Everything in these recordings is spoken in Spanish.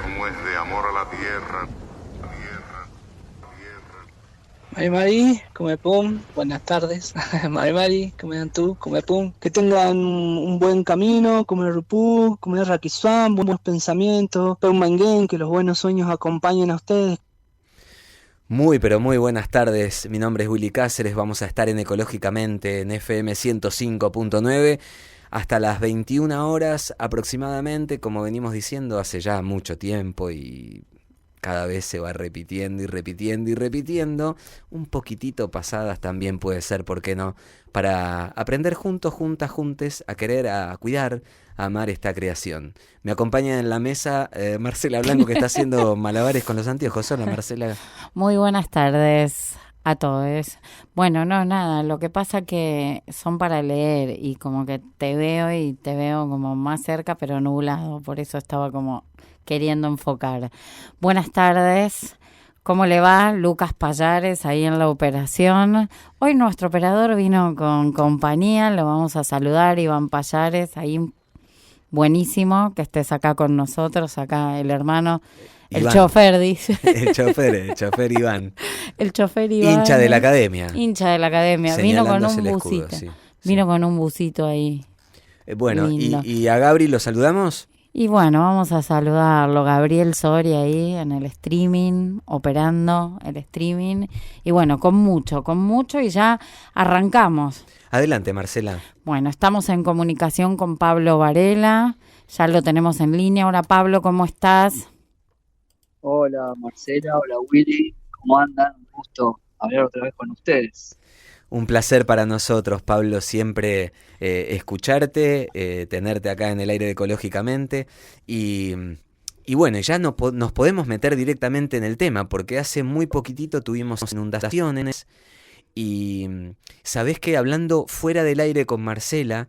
como es de amor a la tierra. Mari Mari, come pum, buenas tardes. Mari Mari, come tú, come pum. Que tengan un buen camino, come rupú, come raquiswam, buenos pensamientos, pum manguén, que los buenos sueños acompañen a ustedes. Muy, pero muy buenas tardes. Mi nombre es Willy Cáceres. Vamos a estar en Ecológicamente en FM 105.9 hasta las 21 horas aproximadamente, como venimos diciendo hace ya mucho tiempo y cada vez se va repitiendo y repitiendo y repitiendo. Un poquitito pasadas también puede ser, ¿por qué no? Para aprender juntos, juntas, juntes, a querer, a cuidar, a amar esta creación. Me acompaña en la mesa Marcela Blanco, que está haciendo malabares con los anteojos. Hola, Marcela. Muy buenas tardes a todos. Bueno, no, nada, lo que pasa que son para leer y como que te veo como más cerca pero nublado, por eso estaba como queriendo enfocar. Buenas tardes, ¿cómo le va? Lucas Payares ahí en la operación. Hoy nuestro operador vino con compañía, lo vamos a saludar, Iván Payares, ahí buenísimo que estés acá con nosotros, acá el hermano. El Iván. chofer, dice. El chofer Iván. El chofer Iván. Hincha de la academia. Hincha de la academia. Vino con un Señalándose el busito. escudo, sí, Vino sí. con un busito ahí. Bueno, Lindo. y a Gabri lo saludamos. Y bueno, vamos a saludarlo. Gabriel Soria ahí en el streaming, operando el streaming. Y bueno, con mucho y ya arrancamos. Adelante, Marcela. Bueno, estamos en comunicación con Pablo Varela. Ya lo tenemos en línea. Hola Pablo, ¿cómo estás? Hola Marcela, hola Willy, ¿cómo andan? Un gusto hablar otra vez con ustedes. Un placer para nosotros, Pablo, siempre escucharte, tenerte acá en el aire de Ecológicamente y bueno, ya nos podemos meter directamente en el tema porque hace muy poquitito tuvimos inundaciones y sabés que hablando fuera del aire con Marcela,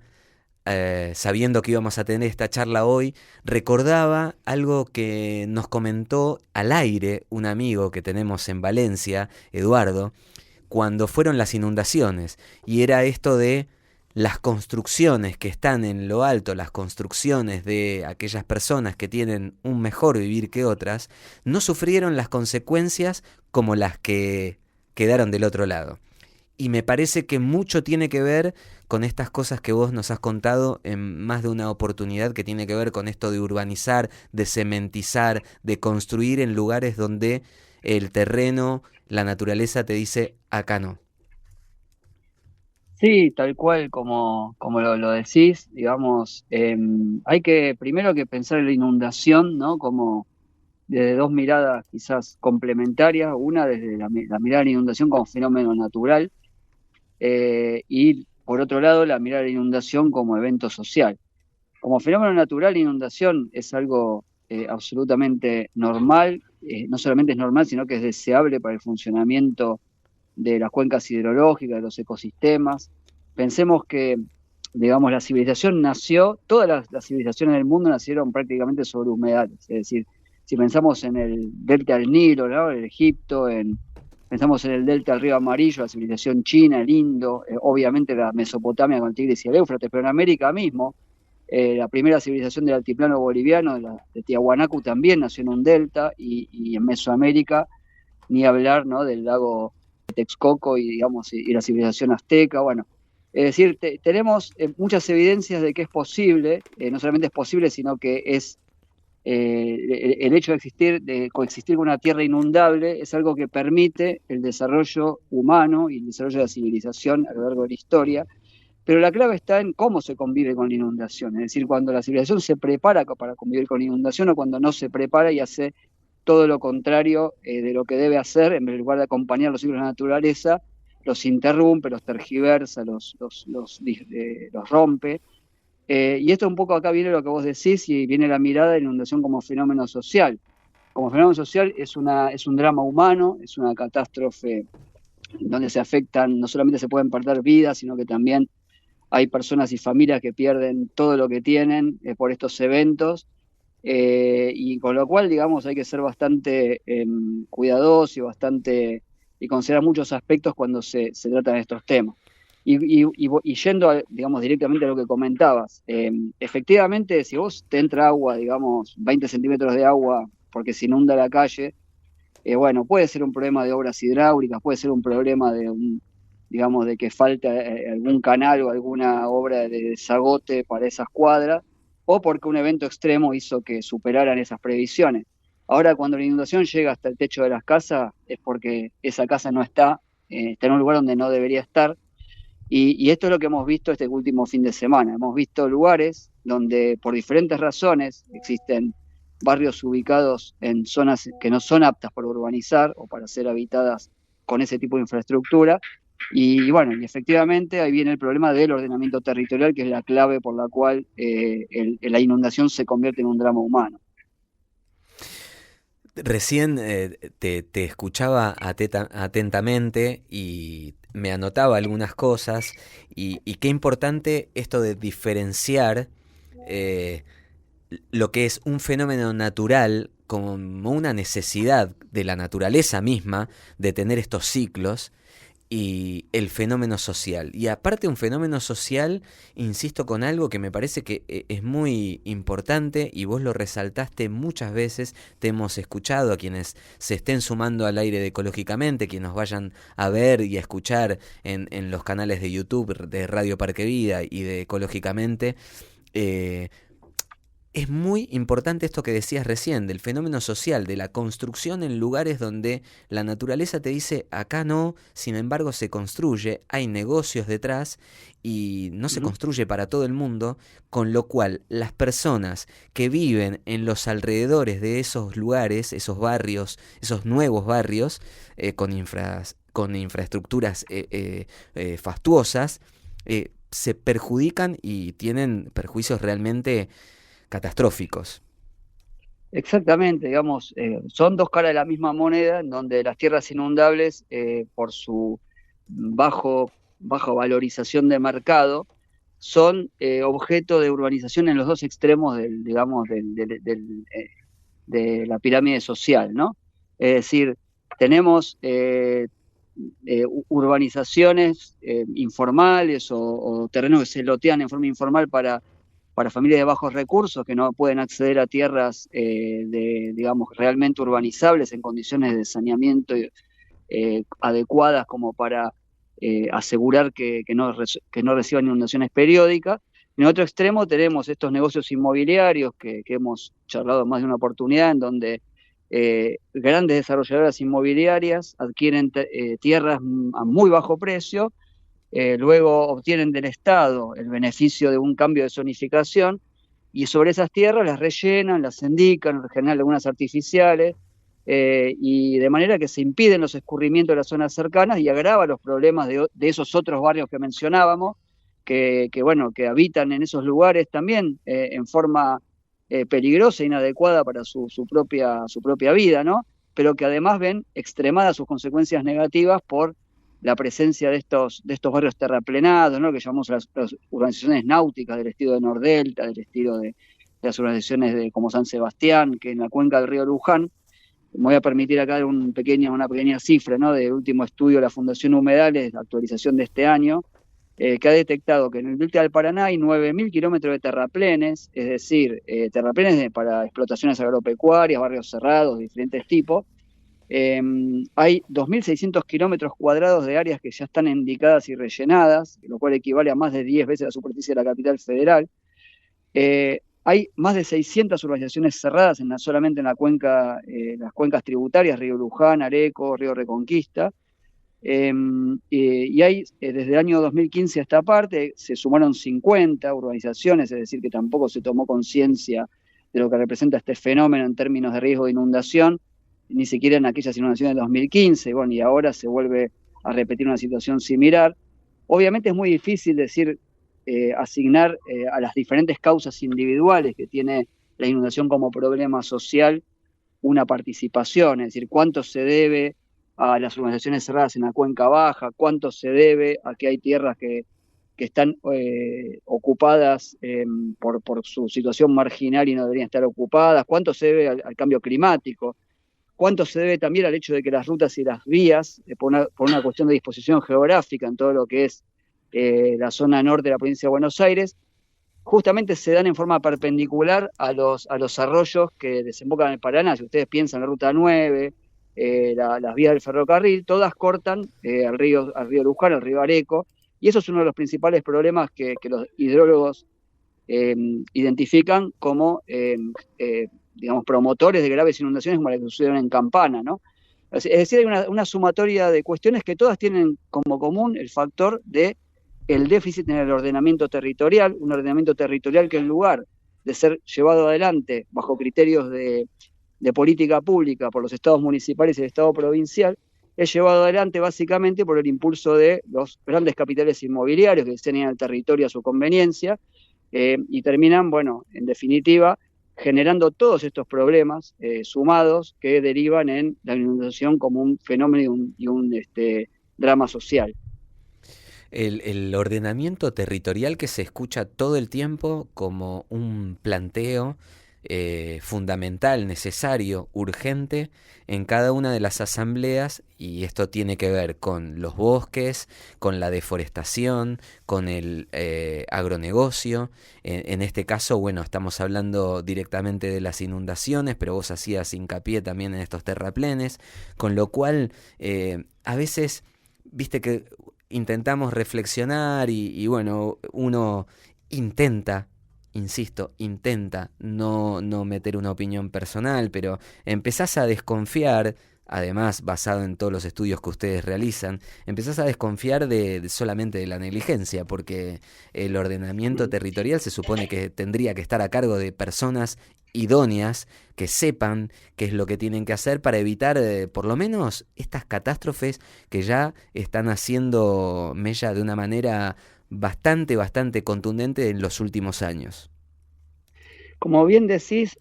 sabiendo que íbamos a tener esta charla hoy, recordaba algo que nos comentó al aire un amigo que tenemos en Valencia, Eduardo, cuando fueron las inundaciones, y era esto de las construcciones que están en lo alto, las construcciones de aquellas personas que tienen un mejor vivir que otras, no sufrieron las consecuencias como las que quedaron del otro lado. Y me parece que mucho tiene que ver con estas cosas que vos nos has contado en más de una oportunidad, que tiene que ver con esto de urbanizar, de cementizar, de construir en lugares donde el terreno, la naturaleza te dice, acá no. Sí, tal cual como lo decís, digamos, hay que primero que pensar en la inundación, ¿no? Como desde dos miradas quizás complementarias, una desde la mirada de la inundación como fenómeno natural, y por otro lado la mirada de la inundación como evento social. Como fenómeno natural, la inundación es algo absolutamente normal, no solamente es normal, sino que es deseable para el funcionamiento de las cuencas hidrológicas, de los ecosistemas. Pensemos que, digamos, la civilización nació, todas las civilizaciones del mundo nacieron prácticamente sobre humedales, es decir, si pensamos en el delta del Nilo, ¿no? En Egipto, pensamos en el delta del río Amarillo, la civilización china, el Indo, obviamente la Mesopotamia con el Tigris y el Éufrates, pero en América mismo, la primera civilización del altiplano boliviano, de Tiahuanacu, también nació en un delta, y en Mesoamérica, ni hablar, ¿no? Del lago Texcoco y, digamos, y la civilización azteca. Bueno, es decir, tenemos muchas evidencias de que es posible, no solamente es posible, sino que es el hecho de coexistir con una tierra inundable es algo que permite el desarrollo humano y el desarrollo de la civilización a lo largo de la historia. Pero la clave está en cómo se convive con la inundación, es decir, cuando la civilización se prepara para convivir con la inundación o cuando no se prepara y hace todo lo contrario de lo que debe hacer, en lugar de acompañar los ciclos de la naturaleza, los interrumpe, los tergiversa, los rompe. Y esto un poco acá viene lo que vos decís y viene la mirada de la inundación como fenómeno social. Como fenómeno social es un drama humano, es una catástrofe donde se afectan, no solamente se pueden perder vidas, sino que también hay personas y familias que pierden todo lo que tienen por estos eventos. Y con lo cual, digamos, hay que ser bastante cuidadosos y considerar muchos aspectos cuando se tratan de estos temas. Y yendo, digamos, directamente a lo que comentabas, efectivamente, si vos te entra agua, digamos, 20 centímetros de agua porque se inunda la calle, bueno, puede ser un problema de obras hidráulicas, puede ser un problema digamos, de que falta algún canal o alguna obra de desagote para esas cuadras, o porque un evento extremo hizo que superaran esas previsiones. Ahora, cuando la inundación llega hasta el techo de las casas, es porque esa casa no está en un lugar donde no debería estar. Y esto es lo que hemos visto este último fin de semana. Hemos visto lugares donde por diferentes razones existen barrios ubicados en zonas que no son aptas para urbanizar o para ser habitadas con ese tipo de infraestructura. Y bueno, y efectivamente ahí viene el problema del ordenamiento territorial, que es la clave por la cual la inundación se convierte en un drama humano. Recién te escuchaba atentamente y me anotaba algunas cosas y qué importante esto de diferenciar eh, lo que es un fenómeno natural como una necesidad de la naturaleza misma de tener estos ciclos y el fenómeno social. Y aparte un fenómeno social, insisto con algo que me parece que es muy importante y vos lo resaltaste muchas veces, te hemos escuchado a quienes se estén sumando al aire de Ecológicamente, quienes nos vayan a ver y a escuchar en los canales de YouTube de Radio Parque Vida y de Ecológicamente. Es muy importante esto que decías recién, del fenómeno social, de la construcción en lugares donde la naturaleza te dice, acá no, sin embargo se construye, hay negocios detrás y no se construye para todo el mundo, con lo cual las personas que viven en los alrededores de esos lugares, esos barrios, esos nuevos barrios, con infraestructuras fastuosas, se perjudican y tienen perjuicios realmente catastróficos. Exactamente, digamos, son dos caras de la misma moneda, en donde las tierras inundables, por su baja valorización de mercado, son objeto de urbanización en los dos extremos digamos, de la pirámide social, ¿no? Es decir, tenemos urbanizaciones informales o terrenos que se lotean en forma informal para familias de bajos recursos que no pueden acceder a tierras digamos, realmente urbanizables en condiciones de saneamiento adecuadas como para asegurar que no reciban inundaciones periódicas. En otro extremo tenemos estos negocios inmobiliarios que hemos charlado más de una oportunidad, en donde grandes desarrolladoras inmobiliarias adquieren tierras a muy bajo precio, luego obtienen del Estado el beneficio de un cambio de zonificación y sobre esas tierras las rellenan, las indican, generan lagunas artificiales, y de manera que se impiden los escurrimientos de las zonas cercanas y agrava los problemas de esos otros barrios que mencionábamos, bueno, que habitan en esos lugares también en forma peligrosa e inadecuada para su propia vida, ¿no? Pero que además ven extremadas sus consecuencias negativas por la presencia de estos barrios terraplenados, ¿no? Que llamamos las urbanizaciones náuticas del estilo de Nordelta, del estilo de las urbanizaciones como San Sebastián, que en la cuenca del río Luján. Me voy a permitir acá una pequeña cifra, ¿no? Del último estudio de la Fundación Humedales, la actualización de este año, que ha detectado que en el delta del Paraná hay 9.000 kilómetros de terraplenes, es decir, terraplenes para explotaciones agropecuarias, barrios cerrados de diferentes tipos. Hay 2.600 kilómetros cuadrados de áreas que ya están indicadas y rellenadas, lo cual equivale a más de 10 veces la superficie de la capital federal. Hay más de 600 urbanizaciones cerradas solamente en las cuencas tributarias, Río Luján, Areco, Río Reconquista. Y hay, desde el año 2015 a esta parte, se sumaron 50 urbanizaciones, es decir, que tampoco se tomó conciencia de lo que representa este fenómeno en términos de riesgo de inundación, ni siquiera en aquellas inundaciones de 2015, bueno, y ahora se vuelve a repetir una situación similar. Obviamente es muy difícil asignar a las diferentes causas individuales que tiene la inundación como problema social una participación, es decir, cuánto se debe a las urbanizaciones cerradas en la cuenca baja, cuánto se debe a que hay tierras que están ocupadas por su situación marginal y no deberían estar ocupadas, cuánto se debe al cambio climático, cuánto se debe también al hecho de que las rutas y las vías, por una cuestión de disposición geográfica en todo lo que es la zona norte de la provincia de Buenos Aires, justamente se dan en forma perpendicular a los arroyos que desembocan en el Paraná. Si ustedes piensan en la Ruta 9, las vías del ferrocarril, todas cortan al río Luján, al río Areco, y eso es uno de los principales problemas que los hidrólogos identifican como, digamos, promotores de graves inundaciones como la que sucedieron en Campana, ¿no? Es decir, hay una sumatoria de cuestiones que todas tienen como común el factor de el déficit en el ordenamiento territorial, un ordenamiento territorial que en lugar de ser llevado adelante bajo criterios de política pública por los estados municipales y el estado provincial, es llevado adelante básicamente por el impulso de los grandes capitales inmobiliarios que diseñan el territorio a su conveniencia, y terminan, bueno, en definitiva, generando todos estos problemas sumados que derivan en la inundación como un fenómeno y un drama social. El ordenamiento territorial que se escucha todo el tiempo como un planteo fundamental, necesario, urgente en cada una de las asambleas, y esto tiene que ver con los bosques, con la deforestación, con el agronegocio. En este caso, bueno, estamos hablando directamente de las inundaciones, pero vos hacías hincapié también en estos terraplenes, con lo cual a veces, viste que intentamos reflexionar y bueno, uno intenta, insisto, intenta no meter una opinión personal, pero empezás a desconfiar, además basado en todos los estudios que ustedes realizan, empezás a desconfiar solamente de la negligencia, porque el ordenamiento territorial se supone que tendría que estar a cargo de personas idóneas que sepan qué es lo que tienen que hacer para evitar por lo menos estas catástrofes que ya están haciendo mella de una manera bastante contundente en los últimos años. Como bien decís,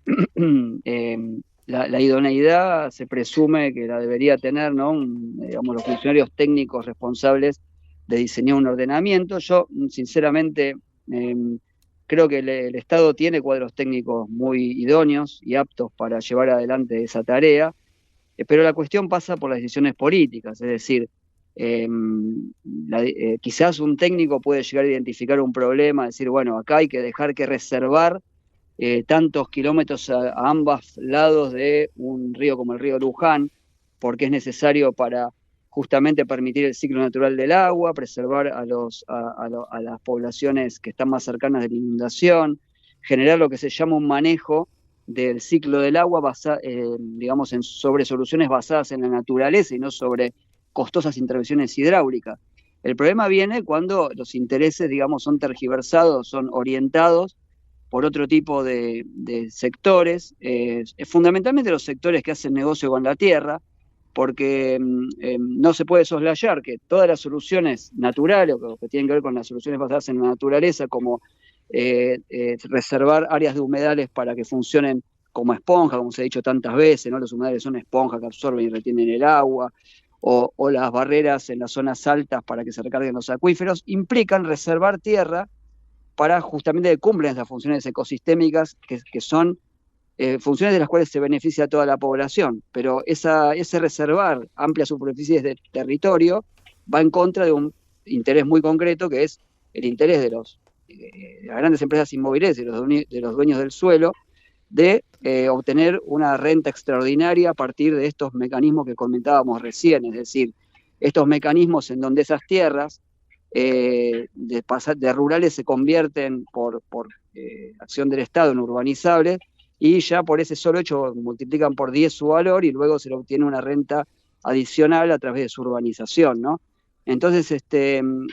la idoneidad se presume que la debería tener, ¿no? Digamos, los funcionarios técnicos responsables de diseñar un ordenamiento. Yo, sinceramente, creo que el Estado tiene cuadros técnicos muy idóneos y aptos para llevar adelante esa tarea, pero la cuestión pasa por las decisiones políticas, es decir, quizás un técnico puede llegar a identificar un problema, decir, bueno, acá hay que dejar que reservar tantos kilómetros a ambos lados de un río como el río Luján, porque es necesario para justamente permitir el ciclo natural del agua, preservar a las poblaciones que están más cercanas de la inundación, generar lo que se llama un manejo del ciclo del agua digamos, sobre soluciones basadas en la naturaleza y no sobre costosas intervenciones hidráulicas. El problema viene cuando los intereses, digamos, son tergiversados, son orientados por otro tipo de sectores, fundamentalmente los sectores que hacen negocio con la tierra, porque no se puede soslayar que todas las soluciones naturales, o que tienen que ver con las soluciones basadas en la naturaleza, como reservar áreas de humedales para que funcionen como esponja, como se ha dicho tantas veces, ¿no? Los humedales son esponjas que absorben y retienen el agua, o las barreras en las zonas altas para que se recarguen los acuíferos, implican reservar tierra para justamente que cumplan esas funciones ecosistémicas que son funciones de las cuales se beneficia a toda la población, pero ese reservar amplias superficies de territorio va en contra de un interés muy concreto, que es el interés de las grandes empresas inmobiliarias y de los dueños del suelo, de obtener una renta extraordinaria a partir de estos mecanismos que comentábamos recién, es decir, estos mecanismos en donde esas tierras de rurales se convierten por acción del Estado en urbanizables, y ya por ese solo hecho multiplican por 10 su valor y luego se le obtiene una renta adicional a través de su urbanización, ¿no? Entonces,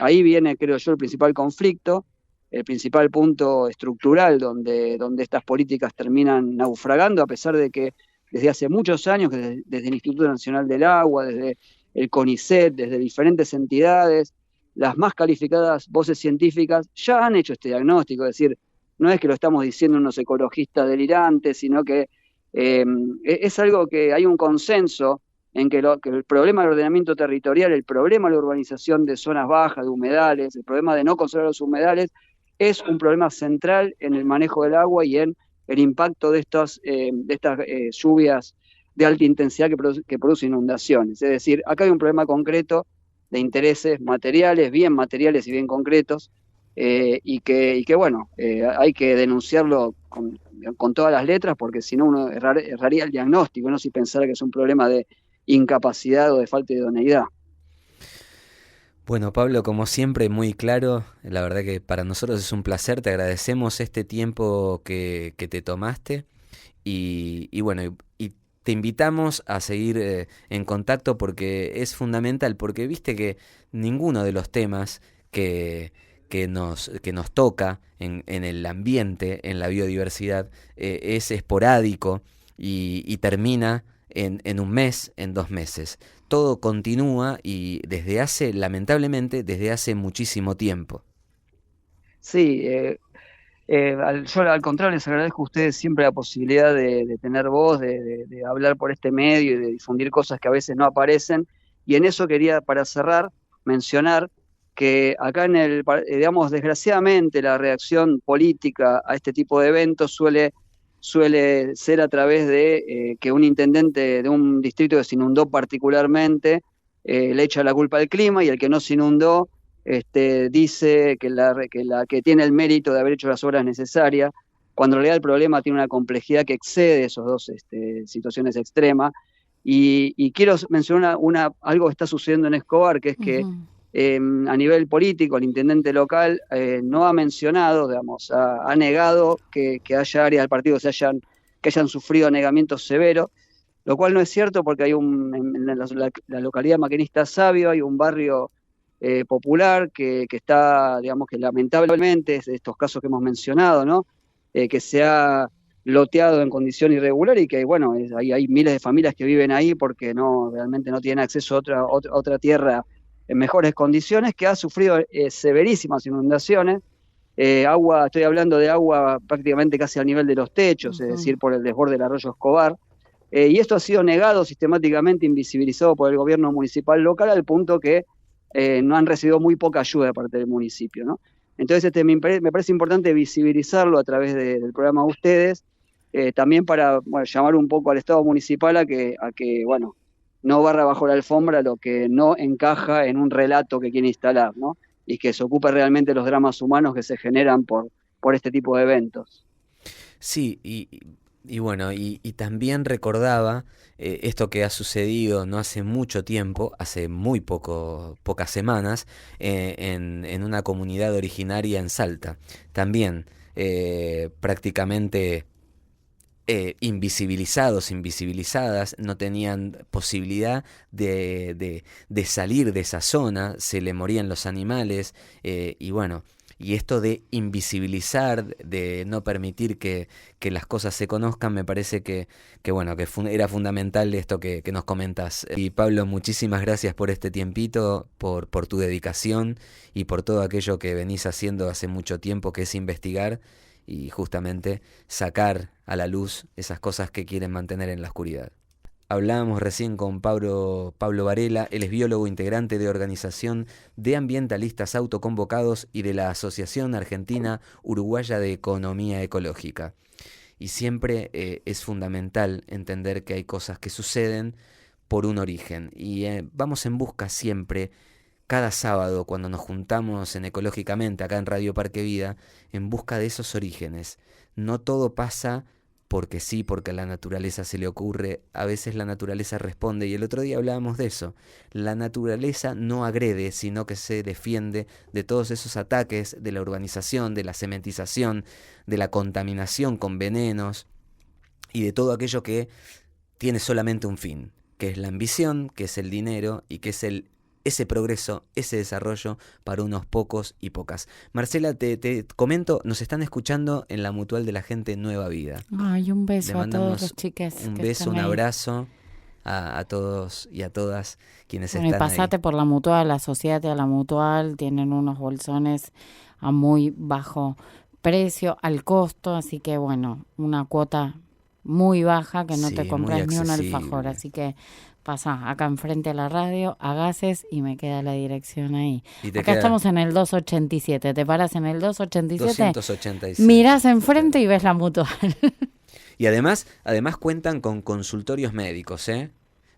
ahí viene, creo yo, el principal conflicto, el principal punto estructural donde estas políticas terminan naufragando, a pesar de que desde hace muchos años, desde el Instituto Nacional del Agua, desde el CONICET, desde diferentes entidades, las más calificadas voces científicas ya han hecho este diagnóstico, es decir, no es que lo estamos diciendo unos ecologistas delirantes, sino que es algo que hay un consenso en que el problema del ordenamiento territorial, el problema de la urbanización de zonas bajas, de humedales, el problema de no conservar los humedales, es un problema central en el manejo del agua y en el impacto de estas lluvias de alta intensidad que producen inundaciones. Es decir, acá hay un problema concreto de intereses materiales, bien materiales y bien concretos, y que bueno, hay que denunciarlo con todas las letras, porque si no uno erraría el diagnóstico, no si pensara que es un problema de incapacidad o de falta de idoneidad. Bueno, Pablo, como siempre, muy claro. La verdad que para nosotros es un placer. Te agradecemos este tiempo que te tomaste. Y bueno, y te invitamos a seguir en contacto porque es fundamental. Porque viste que ninguno de los temas que nos toca en el ambiente, en la biodiversidad, es esporádico y termina en un mes, en 2 meses. Todo continúa y lamentablemente, desde hace muchísimo tiempo. Sí, yo al contrario les agradezco a ustedes siempre la posibilidad de tener voz, de hablar por este medio y de difundir cosas que a veces no aparecen. Y en eso quería, para cerrar, mencionar que acá digamos, desgraciadamente la reacción política a este tipo de eventos suele ser a través de que un intendente de un distrito que se inundó particularmente le echa la culpa al clima, y el que no se inundó dice que tiene el mérito de haber hecho las obras necesarias, cuando en realidad el problema tiene una complejidad que excede esas dos situaciones extremas. Y quiero mencionar algo que está sucediendo en Escobar, que es que a nivel político el intendente local no ha mencionado, digamos, ha negado que haya áreas del partido que hayan sufrido anegamientos severos, lo cual no es cierto, porque hay en la localidad maquinista Sabio hay un barrio popular que está, digamos, que lamentablemente es de estos casos que hemos mencionado, ¿no? Que se ha loteado en condición irregular y que, bueno, hay miles de familias que viven ahí porque realmente no tienen acceso a otra tierra en mejores condiciones, que ha sufrido severísimas inundaciones. Estoy hablando de agua prácticamente casi al nivel de los techos, es decir, por el desborde del arroyo Escobar. Y esto ha sido negado sistemáticamente, invisibilizado por el gobierno municipal local, al punto que no han recibido muy poca ayuda de parte del municipio, ¿no? Entonces me parece importante visibilizarlo a través del programa de ustedes, también para llamar un poco al Estado municipal a que bueno, no barra bajo la alfombra lo que no encaja en un relato que quiere instalar, ¿no? Y que se ocupe realmente los dramas humanos que se generan por este tipo de eventos. Sí, y bueno, y también recordaba esto que ha sucedido no hace mucho tiempo, hace muy pocas semanas, en una comunidad originaria en Salta. También prácticamente invisibilizadas, no tenían posibilidad de salir de esa zona, se le morían los animales, y bueno, y esto de invisibilizar, de no permitir que las cosas se conozcan, me parece que bueno, que era fundamental esto que nos comentas. Y Pablo, muchísimas gracias por este tiempito, por tu dedicación y por todo aquello que venís haciendo hace mucho tiempo, que es investigar y justamente sacar a la luz esas cosas que quieren mantener en la oscuridad. Hablábamos recién con Pablo Varela, él es biólogo integrante de Organización de Ambientalistas Autoconvocados y de la Asociación Argentina Uruguaya de Economía Ecológica. Y siempre es fundamental entender que hay cosas que suceden por un origen. Y vamos en busca siempre, cada sábado cuando nos juntamos en Ecológicamente, acá en Radio Parque Vida, en busca de esos orígenes. No todo pasa porque sí, porque a la naturaleza se le ocurre, a veces la naturaleza responde, y el otro día hablábamos de eso. La naturaleza no agrede, sino que se defiende de todos esos ataques de la urbanización, de la cementización, de la contaminación con venenos y de todo aquello que tiene solamente un fin, que es la ambición, que es el dinero y que es ese progreso, ese desarrollo para unos pocos y pocas. Marcela, te comento, nos están escuchando en la Mutual de la Gente Nueva Vida. Ay, un beso a todos los chiques. Un beso, un abrazo a todos y a todas quienes están y pasate ahí. por la Mutual, asociate a la Mutual, tienen unos bolsones a muy bajo precio, al costo, así que bueno, una cuota muy baja que no te compras ni un alfajor, así que pasa acá enfrente a la radio, a Gases, y me queda la dirección ahí. Acá estamos en el 287, te paras en el 287, mirás enfrente y ves la Mutual. Y además cuentan con consultorios médicos,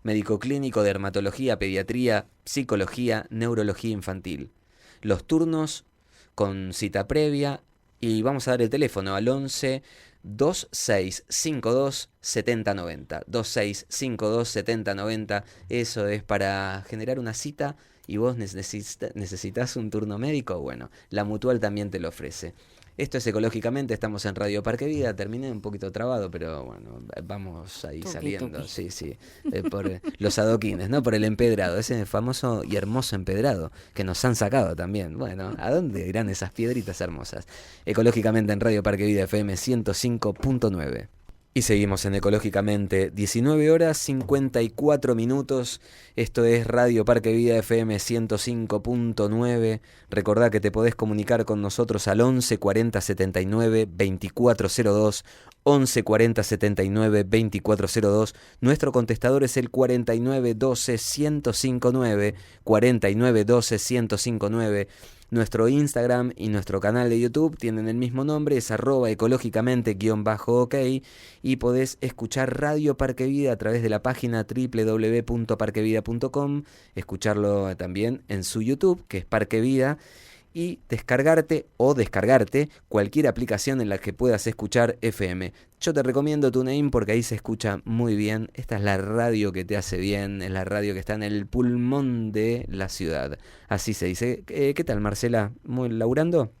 médico clínico, dermatología, pediatría, psicología, neurología infantil. Los turnos con cita previa y vamos a dar el teléfono al 11 2652 7090. 2652 7090. Eso es para generar una cita y vos necesitas un turno médico. Bueno, la Mutual también te lo ofrece. Esto es Ecológicamente, estamos en Radio Parque Vida. Terminé un poquito trabado, pero bueno, vamos ahí saliendo. Sí, por los adoquines, ¿no? Por el empedrado, ese famoso y hermoso empedrado que nos han sacado también. Bueno, ¿a dónde irán esas piedritas hermosas? Ecológicamente en Radio Parque Vida FM 105.9. Y seguimos en Ecológicamente, 19 horas 54 minutos. Esto es Radio Parque Vida FM 105.9. Recordá que te podés comunicar con nosotros al 11 40 79 2402. 11 40 79 2402. Nuestro contestador es el 49 12 1059. 49 12 1059. Nuestro Instagram y nuestro canal de YouTube tienen el mismo nombre, es @ecológicamente_ok, y podés escuchar Radio Parque Vida a través de la página www.parquevida.com, escucharlo también en su YouTube, que es Parque Vida, y descargarte cualquier aplicación en la que puedas escuchar FM. Yo te recomiendo TuneIn porque ahí se escucha muy bien. Esta es la radio que te hace bien, es la radio que está en el pulmón de la ciudad. Así se dice. ¿Qué tal, Marcela? ¿Muy laburando?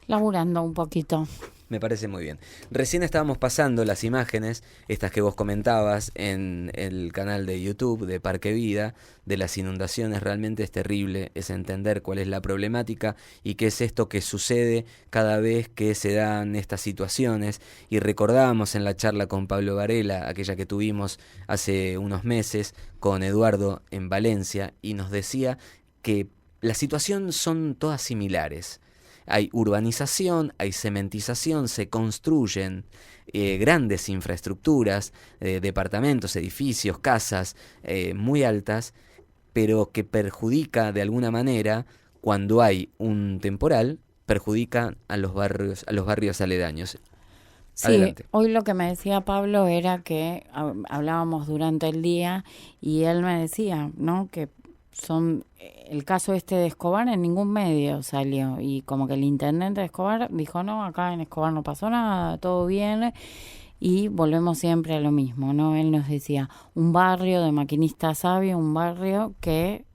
Laburando un poquito. Me parece muy bien. Recién estábamos pasando las imágenes, estas que vos comentabas en el canal de YouTube de Parque Vida, de las inundaciones. Realmente es terrible, es entender cuál es la problemática y qué es esto que sucede cada vez que se dan estas situaciones. Y recordábamos en la charla con Pablo Varela, aquella que tuvimos hace unos meses con Eduardo en Valencia, y nos decía que la situación son todas similares. Hay urbanización, hay cementización, se construyen grandes infraestructuras, departamentos, edificios, casas muy altas, pero que perjudica de alguna manera, cuando hay un temporal, perjudica a los barrios aledaños. Sí, Adelante. hoy lo que me decía Pablo era que hablábamos durante el día y él me decía, ¿no?, que el caso este de Escobar en ningún medio salió, y como que el intendente de Escobar dijo, no, acá en Escobar no pasó nada, todo bien, y volvemos siempre a lo mismo, ¿no? Él nos decía, un barrio de maquinistas sabios, un barrio que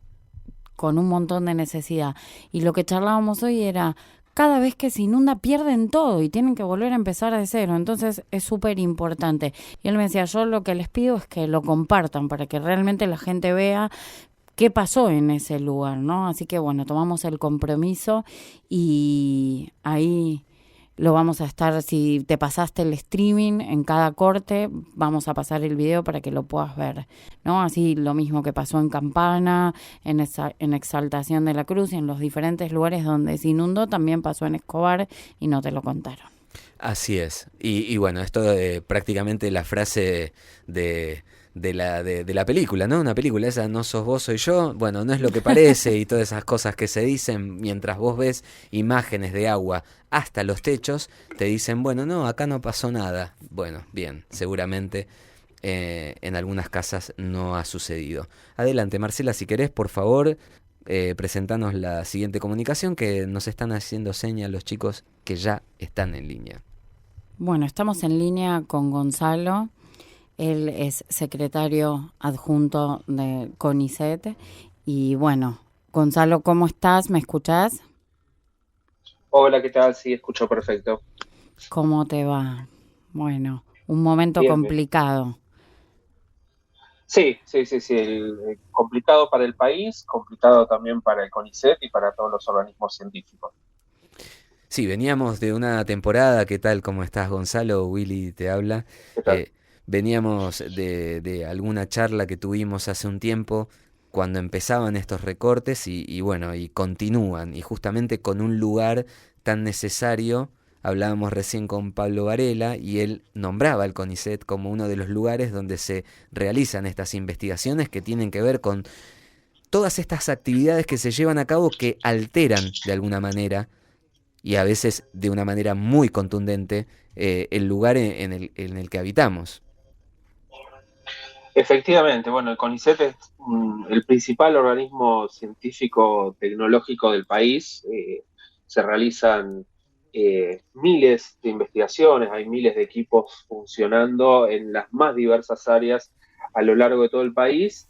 con un montón de necesidad, y lo que charlábamos hoy era, cada vez que se inunda pierden todo y tienen que volver a empezar de cero, entonces es súper importante. Y él me decía, yo lo que les pido es que lo compartan para que realmente la gente vea qué pasó en ese lugar, ¿no? Así que bueno, tomamos el compromiso y ahí lo vamos a estar, si te pasaste el streaming en cada corte, vamos a pasar el video para que lo puedas ver, ¿no? Así lo mismo que pasó en Campana, en Exaltación de la Cruz y en los diferentes lugares donde se inundó, también pasó en Escobar y no te lo contaron. Así es. Y bueno, esto prácticamente la frase de la película, ¿no? Una película, esa no sos vos, soy yo. Bueno, no es lo que parece, y todas esas cosas que se dicen mientras vos ves imágenes de agua hasta los techos, te dicen, bueno, no, acá no pasó nada. Bueno, bien, seguramente en algunas casas no ha sucedido. Adelante, Marcela, si querés, por favor, presentanos la siguiente comunicación, que nos están haciendo señas los chicos que ya están en línea. Bueno, estamos en línea con Gonzalo. Él es secretario adjunto de CONICET. Y bueno, Gonzalo, ¿cómo estás? ¿Me escuchás? Hola, ¿qué tal? Sí, escucho perfecto. ¿Cómo te va? Bueno, un momento Bien, complicado. Sí. Complicado para el país, complicado también para el CONICET y para todos los organismos científicos. Sí, veníamos de una temporada. ¿Qué tal? ¿Cómo estás, Gonzalo? Willy te habla. ¿Qué tal? Veníamos de alguna charla que tuvimos hace un tiempo cuando empezaban estos recortes y bueno, y continúan, y justamente con un lugar tan necesario. Hablábamos recién con Pablo Varela y él nombraba al CONICET como uno de los lugares donde se realizan estas investigaciones que tienen que ver con todas estas actividades que se llevan a cabo, que alteran de alguna manera, y a veces de una manera muy contundente, el lugar en el que habitamos. Efectivamente, bueno, el CONICET es el principal organismo científico tecnológico del país. Se realizan miles de investigaciones, hay miles de equipos funcionando en las más diversas áreas a lo largo de todo el país.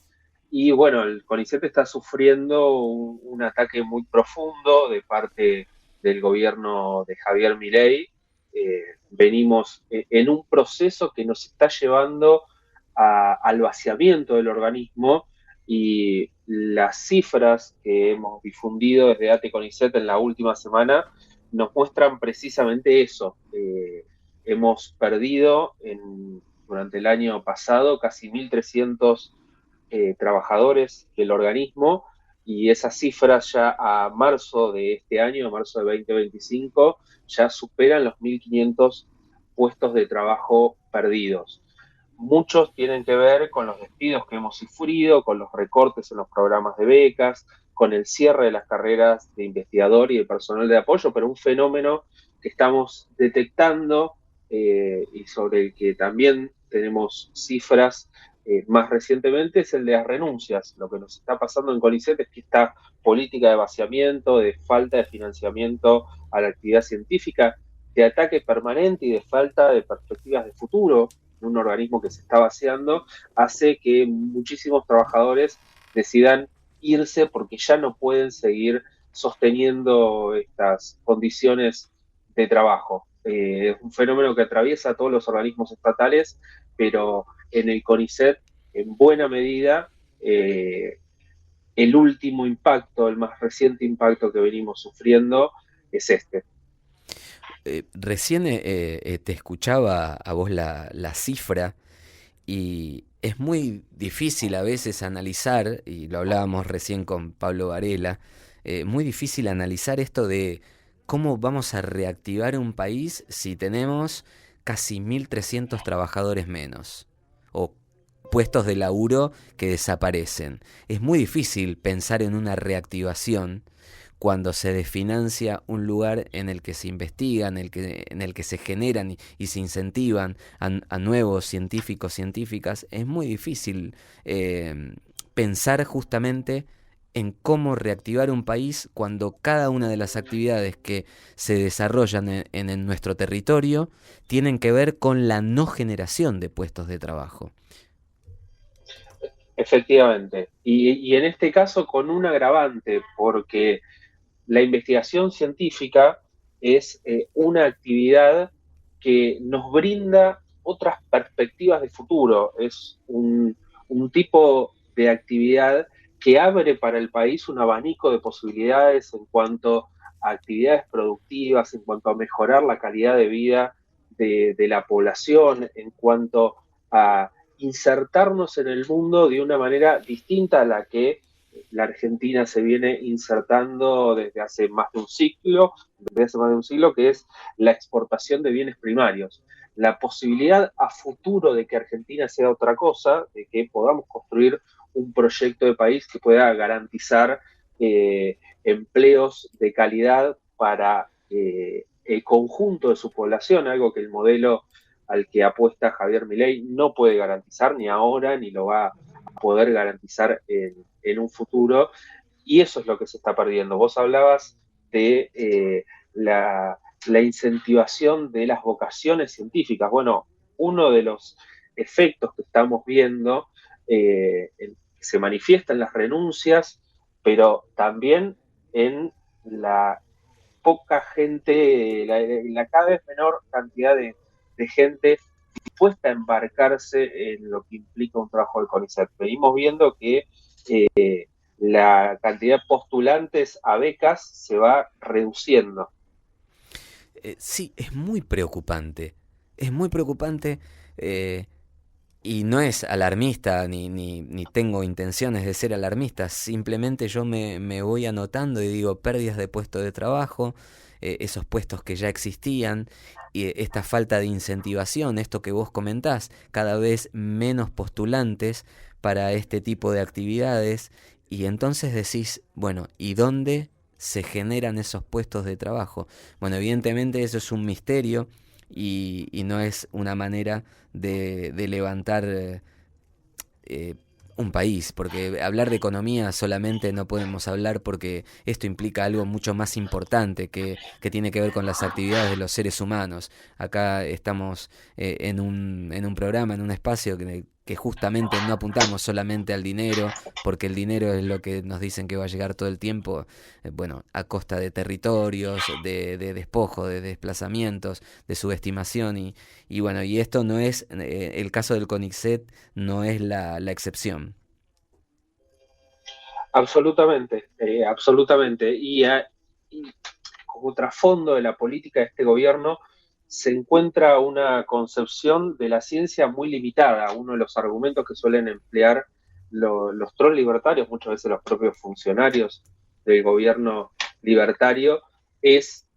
Y bueno, el CONICET está sufriendo un ataque muy profundo de parte del gobierno de Javier Milei. Venimos en un proceso que nos está llevando al vaciamiento del organismo, y las cifras que hemos difundido desde ATE CONICET en la última semana nos muestran precisamente eso. Hemos perdido durante el año pasado casi 1.300 trabajadores del organismo, y esas cifras ya a marzo de este año, a marzo de 2025, ya superan los 1.500 puestos de trabajo perdidos. Muchos tienen que ver con los despidos que hemos sufrido, con los recortes en los programas de becas, con el cierre de las carreras de investigador y de personal de apoyo, pero un fenómeno que estamos detectando y sobre el que también tenemos cifras más recientemente es el de las renuncias. Lo que nos está pasando en CONICET es que esta política de vaciamiento, de falta de financiamiento a la actividad científica, de ataque permanente y de falta de perspectivas de futuro, un organismo que se está vaciando, hace que muchísimos trabajadores decidan irse porque ya no pueden seguir sosteniendo estas condiciones de trabajo. Es un fenómeno que atraviesa a todos los organismos estatales, pero en el CONICET, en buena medida, el último impacto, el más reciente impacto que venimos sufriendo es este. Recién te escuchaba a vos la cifra, y es muy difícil a veces analizar, y lo hablábamos recién con Pablo Varela, muy difícil analizar esto de cómo vamos a reactivar un país si tenemos casi 1.300 trabajadores menos, o puestos de laburo que desaparecen. Es muy difícil pensar en una reactivación cuando se desfinancia un lugar en el que se investiga, en el que se generan y se incentivan a nuevos científicos, científicas. Es muy difícil pensar justamente en cómo reactivar un país cuando cada una de las actividades que se desarrollan en nuestro territorio tienen que ver con la no generación de puestos de trabajo. Efectivamente. Y en este caso con un agravante, porque la investigación científica es una actividad que nos brinda otras perspectivas de futuro. Es un tipo de actividad que abre para el país un abanico de posibilidades en cuanto a actividades productivas, en cuanto a mejorar la calidad de vida de la población, en cuanto a insertarnos en el mundo de una manera distinta a la que la Argentina se viene insertando desde hace más de un siglo, que es la exportación de bienes primarios. La posibilidad a futuro de que Argentina sea otra cosa, de que podamos construir un proyecto de país que pueda garantizar empleos de calidad para el conjunto de su población, algo que el modelo al que apuesta Javier Milei no puede garantizar ni ahora, ni lo va a poder garantizar en un futuro, y eso es lo que se está perdiendo. Vos hablabas de la incentivación de las vocaciones científicas. Bueno, uno de los efectos que estamos viendo se manifiesta en las renuncias, pero también en la poca gente, la cada vez menor cantidad de gente dispuesta a embarcarse en lo que implica un trabajo de CONICET. Venimos viendo que la cantidad de postulantes a becas se va reduciendo. Sí, es muy preocupante. Es muy preocupante, y no es alarmista, ni tengo intenciones de ser alarmista. Simplemente yo me voy anotando y digo pérdidas de puestos de trabajo, esos puestos que ya existían, y esta falta de incentivación, esto que vos comentás, cada vez menos postulantes para este tipo de actividades, y entonces decís, bueno, ¿y dónde se generan esos puestos de trabajo? Bueno, evidentemente eso es un misterio, y no es una manera de levantar un país, porque hablar de economía solamente no podemos hablar porque esto implica algo mucho más importante que tiene que ver con las actividades de los seres humanos. Acá estamos en un programa, en un espacio que justamente no apuntamos solamente al dinero, porque el dinero es lo que nos dicen que va a llegar todo el tiempo, bueno, a costa de territorios, de despojo, de desplazamientos, de subestimación y bueno, y esto no es, el caso del CONICET no es la excepción. Absolutamente, absolutamente. Y como trasfondo de la política de este gobierno se encuentra una concepción de la ciencia muy limitada. Uno de los argumentos que suelen emplear los trolls libertarios, muchas veces los propios funcionarios del gobierno libertario, es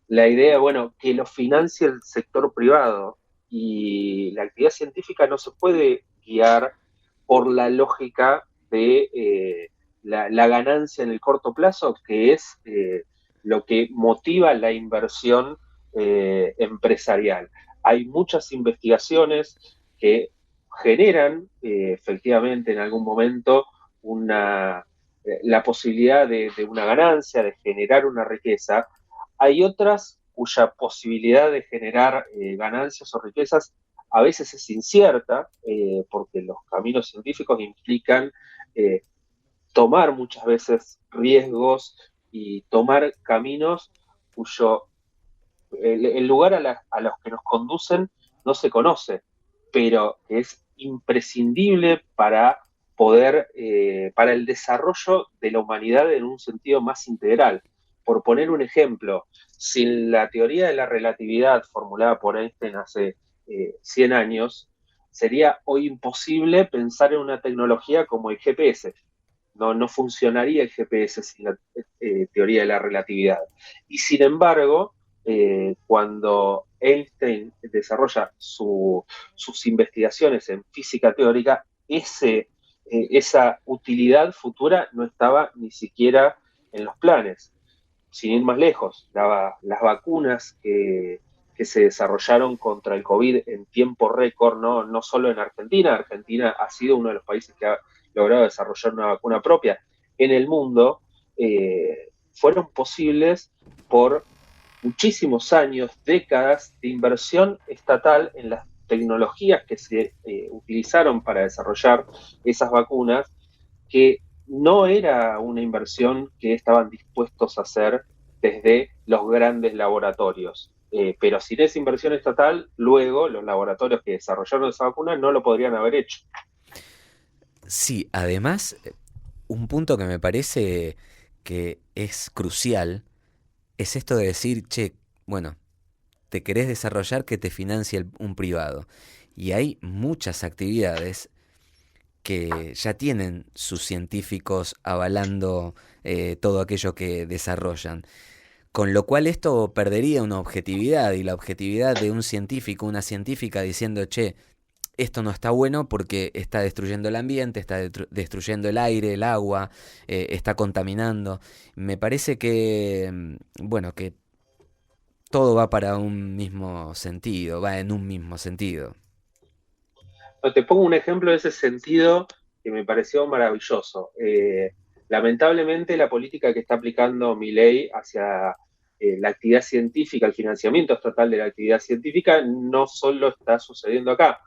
la idea, bueno, que lo financie el sector privado y la actividad científica no se puede guiar por la lógica de la ganancia en el corto plazo, que es lo que motiva la inversión empresarial. Hay muchas investigaciones que generan efectivamente en algún momento la posibilidad de una ganancia, de generar una riqueza. Hay otras cuya posibilidad de generar ganancias o riquezas a veces es incierta, porque los caminos científicos implican tomar muchas veces riesgos y tomar caminos cuyo el lugar a los que nos conducen no se conoce, pero que es imprescindible para poder, para el desarrollo de la humanidad en un sentido más integral. Por poner un ejemplo, sin la teoría de la relatividad formulada por Einstein hace 100 años, sería hoy imposible pensar en una tecnología como el GPS. No funcionaría el GPS sin la teoría de la relatividad. Y sin embargo, cuando Einstein desarrolla sus investigaciones en física teórica, esa utilidad futura no estaba ni siquiera en los planes. Sin ir más lejos, las vacunas que se desarrollaron contra el COVID en tiempo récord, no solo en Argentina. Argentina ha sido uno de los países que ha logrado desarrollar una vacuna propia en el mundo, fueron posibles por muchísimos años, décadas de inversión estatal en las tecnologías que se utilizaron para desarrollar esas vacunas, que no era una inversión que estaban dispuestos a hacer desde los grandes laboratorios. Pero sin esa inversión estatal, luego los laboratorios que desarrollaron esa vacuna no lo podrían haber hecho. Sí, además, un punto que me parece que es crucial es esto de decir, che, bueno, te querés desarrollar, que te financie un privado. Y hay muchas actividades que ya tienen sus científicos avalando todo aquello que desarrollan. Con lo cual esto perdería una objetividad, y la objetividad de un científico, una científica diciendo, che, esto no está bueno porque está destruyendo el ambiente, está destruyendo el aire, el agua, está contaminando. Me parece que, bueno, que todo va para un mismo sentido, va en un mismo sentido. Te pongo un ejemplo de ese sentido que me pareció maravilloso. Lamentablemente la política que está aplicando Milei hacia la actividad científica, el financiamiento estatal de la actividad científica, no solo está sucediendo acá.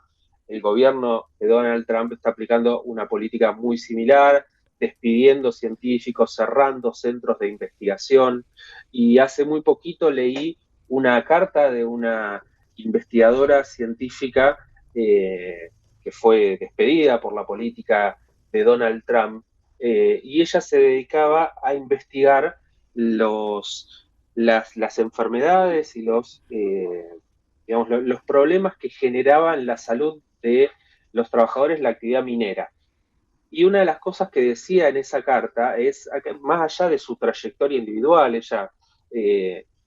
El gobierno de Donald Trump está aplicando una política muy similar, despidiendo científicos, cerrando centros de investigación, y hace muy poquito leí una carta de una investigadora científica que fue despedida por la política de Donald Trump, y ella se dedicaba a investigar las enfermedades y los problemas que generaban la salud de los trabajadores la actividad minera. Y una de las cosas que decía en esa carta es, más allá de su trayectoria individual, ella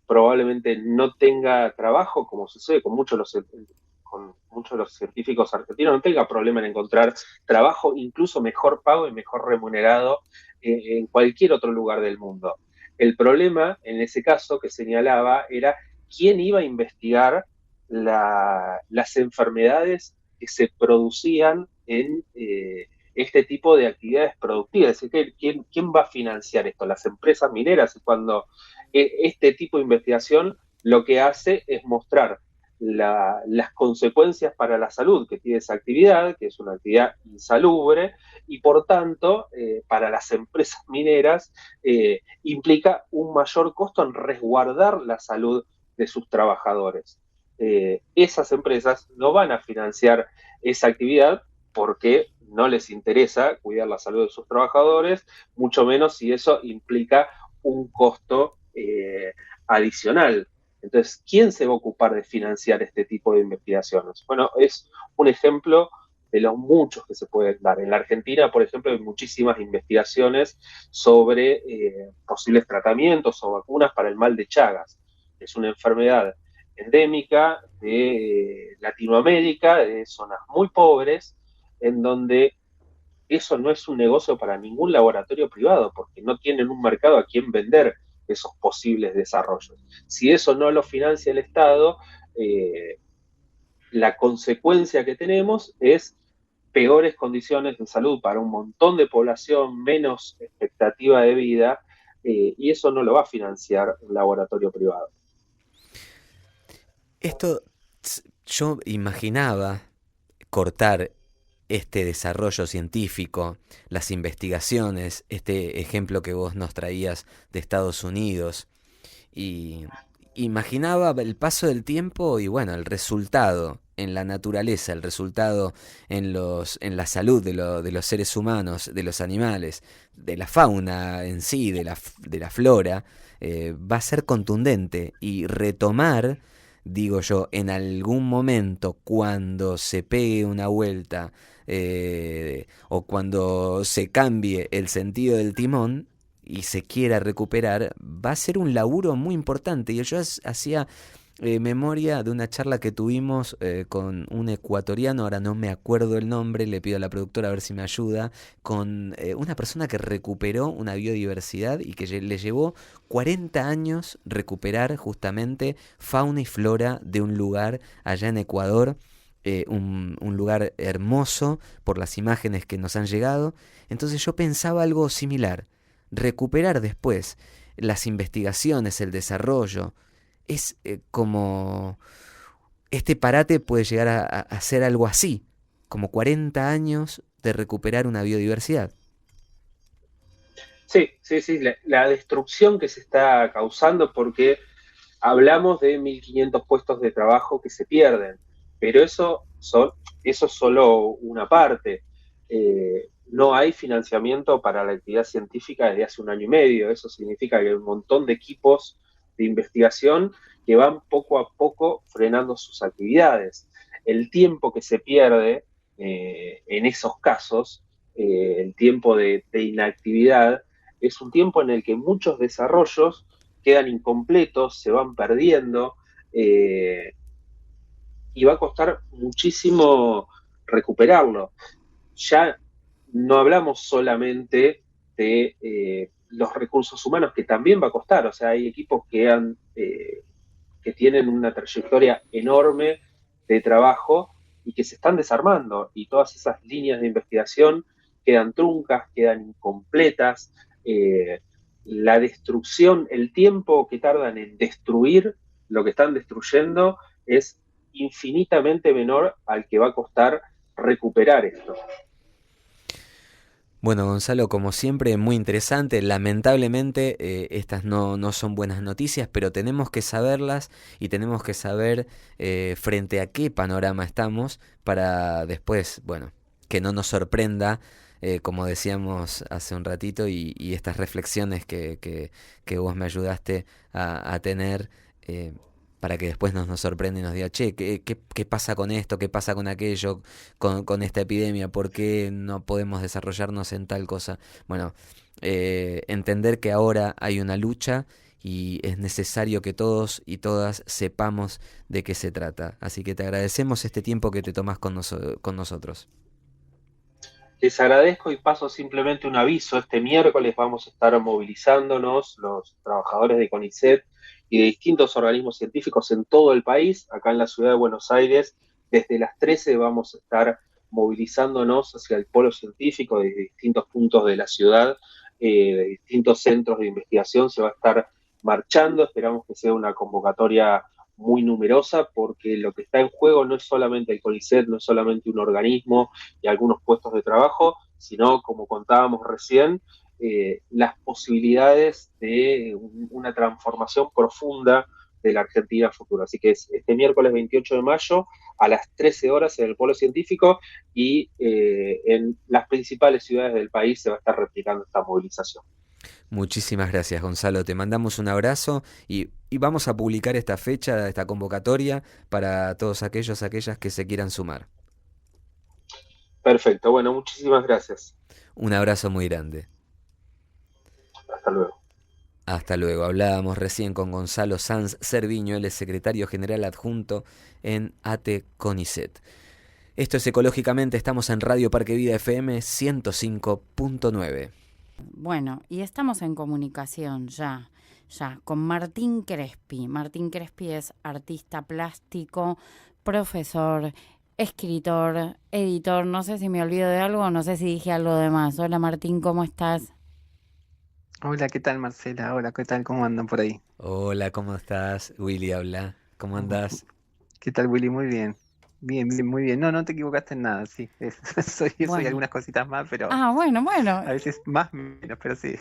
probablemente no tenga trabajo, como sucede con muchos de los científicos argentinos, no tenga problema en encontrar trabajo, incluso mejor pago y mejor remunerado en cualquier otro lugar del mundo. El problema, en ese caso, que señalaba, era quién iba a investigar las enfermedades que se producían en este tipo de actividades productivas. Es decir, ¿quién va a financiar esto? Las empresas mineras. Cuando este tipo de investigación lo que hace es mostrar las consecuencias para la salud que tiene esa actividad, que es una actividad insalubre, y por tanto, para las empresas mineras, implica un mayor costo en resguardar la salud de sus trabajadores. Esas empresas no van a financiar esa actividad porque no les interesa cuidar la salud de sus trabajadores, mucho menos si eso implica un costo adicional. Entonces, ¿quién se va a ocupar de financiar este tipo de investigaciones? Bueno, es un ejemplo de los muchos que se pueden dar. En la Argentina, por ejemplo, hay muchísimas investigaciones sobre posibles tratamientos o vacunas para el mal de Chagas. Es una enfermedad endémica de Latinoamérica, de zonas muy pobres, en donde eso no es un negocio para ningún laboratorio privado, porque no tienen un mercado a quien vender esos posibles desarrollos. Si eso no lo financia el Estado, la consecuencia que tenemos es peores condiciones de salud para un montón de población, menos expectativa de vida, y eso no lo va a financiar un laboratorio privado. Esto, yo imaginaba cortar este desarrollo científico, las investigaciones, este ejemplo que vos nos traías de Estados Unidos, y imaginaba el paso del tiempo y bueno, el resultado en la naturaleza, el resultado en la salud de los seres humanos, de los animales, de la fauna en sí, de la flora, va a ser contundente y retomar, digo yo, en algún momento cuando se pegue una vuelta o cuando se cambie el sentido del timón y se quiera recuperar, va a ser un laburo muy importante. Y yo hacía memoria de una charla que tuvimos con un ecuatoriano, ahora no me acuerdo el nombre, le pido a la productora a ver si me ayuda, con una persona que recuperó una biodiversidad y que le llevó 40 años recuperar justamente fauna y flora de un lugar allá en Ecuador. Un lugar hermoso por las imágenes que nos han llegado. Entonces yo pensaba algo similar. Recuperar después las investigaciones, el desarrollo, es como este parate puede llegar a ser algo así, como 40 años de recuperar una biodiversidad. Sí, la destrucción que se está causando, porque hablamos de 1.500 puestos de trabajo que se pierden, pero eso es solo una parte. No hay financiamiento para la actividad científica desde hace 1 año y medio. Eso significa que hay un montón de equipos de investigación que van poco a poco frenando sus actividades. El tiempo que se pierde en esos casos, el tiempo de inactividad, es un tiempo en el que muchos desarrollos quedan incompletos, se van perdiendo, y va a costar muchísimo recuperarlo. Ya no hablamos solamente de los recursos humanos, que también va a costar. O sea, hay equipos que tienen una trayectoria enorme de trabajo y que se están desarmando, y todas esas líneas de investigación quedan truncas, quedan incompletas. La destrucción, el tiempo que tardan en destruir lo que están destruyendo es infinitamente menor al que va a costar recuperar esto. Bueno, Gonzalo, como siempre, muy interesante. Lamentablemente estas no son buenas noticias, pero tenemos que saberlas y tenemos que saber frente a qué panorama estamos para después, bueno, que no nos sorprenda, como decíamos hace un ratito, y estas reflexiones que vos me ayudaste a tener. Para que después nos sorprenda y nos diga, che, ¿qué pasa con esto? ¿Qué pasa con aquello? Con esta epidemia, ¿por qué no podemos desarrollarnos en tal cosa? Bueno, entender que ahora hay una lucha y es necesario que todos y todas sepamos de qué se trata. Así que te agradecemos este tiempo que te tomás con nosotros. Les agradezco y paso simplemente un aviso. Este miércoles vamos a estar movilizándonos los trabajadores de CONICET y de distintos organismos científicos en todo el país, acá en la ciudad de Buenos Aires, Desde las 13 vamos a estar movilizándonos hacia el polo científico de distintos puntos de la ciudad, de distintos centros de investigación. Se va a estar marchando, esperamos que sea una convocatoria muy numerosa, porque lo que está en juego no es solamente el CONICET, no es solamente un organismo y algunos puestos de trabajo, sino, como contábamos recién, las posibilidades de una transformación profunda de la Argentina futura. Así que es este miércoles 28 de mayo a las 13 horas en el Polo Científico, y en las principales ciudades del país se va a estar replicando esta movilización. Muchísimas gracias, Gonzalo. Te mandamos un abrazo y vamos a publicar esta fecha, esta convocatoria, para todos aquellas que se quieran sumar. Perfecto, bueno, muchísimas gracias. Un abrazo muy grande. Hasta luego. Hasta luego. Hablábamos recién con Gonzalo Sanz Cerviño, él es secretario general adjunto en ATE CONICET. Esto es Ecológicamente, estamos en Radio Parque Vida FM 105.9. Bueno, y estamos en comunicación ya con Martín Crespi. Martín Crespi es artista plástico, profesor, escritor, editor. No sé si me olvido de algo, no sé si dije algo de más. Hola Martín, ¿cómo estás? Hola, ¿qué tal Marcela? Hola, ¿qué tal? ¿Cómo andan por ahí? Hola, ¿cómo estás? Willy habla. ¿Cómo andás? ¿Qué tal, Willy? Muy bien. Bien, bien, muy bien. No, no te equivocaste en nada, sí. Soy eso y Bueno. algunas cositas más, pero Bueno. a veces más menos, pero sí.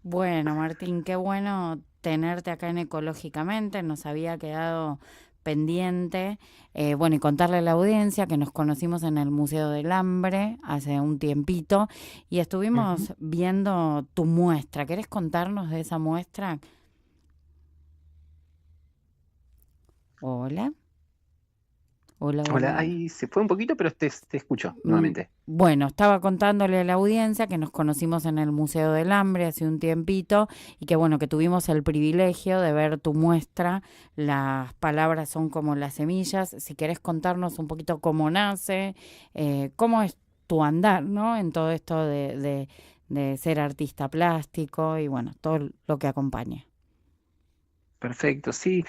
Bueno, Martín, qué bueno tenerte acá en Ecológicamente. Nos había quedado pendiente. Y contarle a la audiencia que nos conocimos en el Museo del Hambre hace un tiempito y estuvimos viendo tu muestra. ¿Querés contarnos de esa muestra? Hola. Hola, ahí se fue un poquito, pero te escucho nuevamente. Bueno, estaba contándole a la audiencia que nos conocimos en el Museo del Hambre hace un tiempito y que que tuvimos el privilegio de ver tu muestra. Las palabras son como las semillas. Si querés contarnos un poquito cómo nace, cómo es tu andar, ¿no? En todo esto de ser artista plástico y todo lo que acompaña. Perfecto, sí,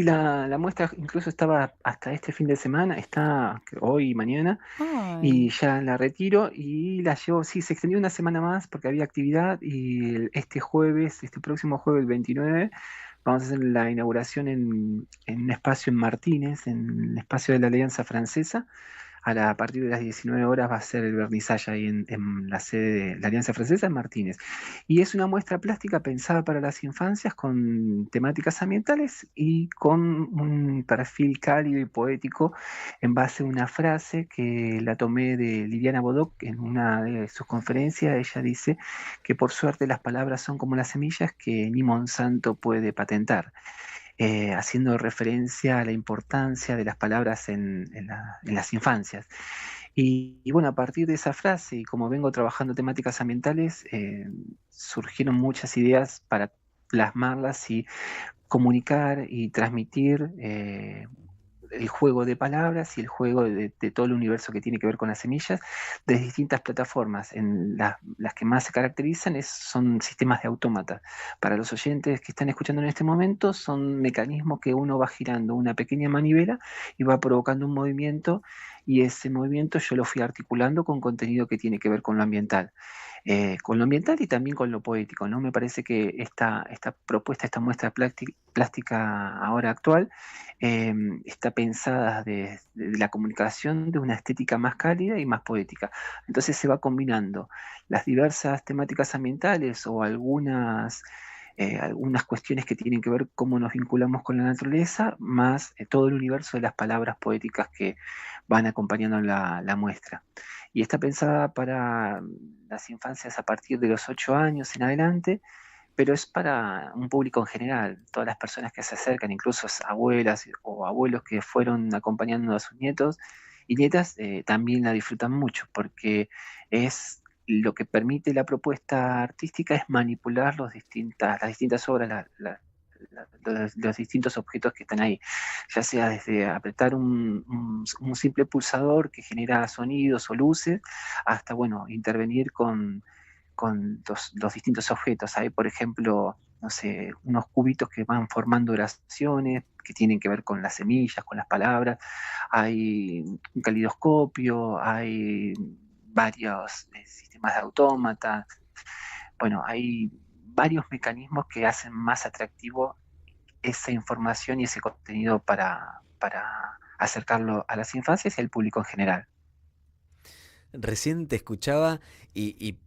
la muestra incluso estaba hasta este fin de semana, está hoy y mañana, y ya la retiro y la llevo, sí, se extendió una semana más porque había actividad, y este próximo jueves, el 29, vamos a hacer la inauguración en un espacio en Martínez, en el espacio de la Alianza Francesa. A partir de las 19 horas va a ser el vernizaje ahí en la sede de la Alianza Francesa en Martínez. Y es una muestra plástica pensada para las infancias con temáticas ambientales y con un perfil cálido y poético en base a una frase que la tomé de Liliana Bodoc en una de sus conferencias. Ella dice que por suerte las palabras son como las semillas que ni Monsanto puede patentar. Haciendo referencia a la importancia de las palabras en las infancias. Y a partir de esa frase, y como vengo trabajando temáticas ambientales, surgieron muchas ideas para plasmarlas y comunicar y transmitir el juego de palabras y el juego de todo el universo que tiene que ver con las semillas de distintas plataformas. Las que más se caracterizan son sistemas de autómata. Para los oyentes que están escuchando en este momento, son mecanismos que uno va girando una pequeña manivela y va provocando un movimiento, y ese movimiento yo lo fui articulando con contenido que tiene que ver con lo ambiental. Y también con lo poético, ¿no? Me parece que esta propuesta, esta muestra plástica ahora actual, está pensada de la comunicación de una estética más cálida y más poética. Entonces se va combinando las diversas temáticas ambientales o algunas cuestiones que tienen que ver cómo nos vinculamos con la naturaleza, más todo el universo de las palabras poéticas que van acompañando la muestra. Y está pensada para las infancias a partir de los 8 años en adelante, pero es para un público en general. Todas las personas que se acercan, incluso abuelas o abuelos que fueron acompañando a sus nietos y nietas, también la disfrutan mucho, porque es lo que permite la propuesta artística es manipular las distintas obras, los distintos objetos que están ahí, ya sea desde apretar un simple pulsador que genera sonidos o luces, hasta intervenir con los distintos objetos. Hay, por ejemplo, no sé, unos cubitos que van formando oraciones que tienen que ver con las semillas, con las palabras. Hay un calidoscopio, hay varios sistemas de autómata. Bueno, hay varios mecanismos que hacen más atractivo esa información y ese contenido para acercarlo a las infancias y al público en general. Recién te escuchaba y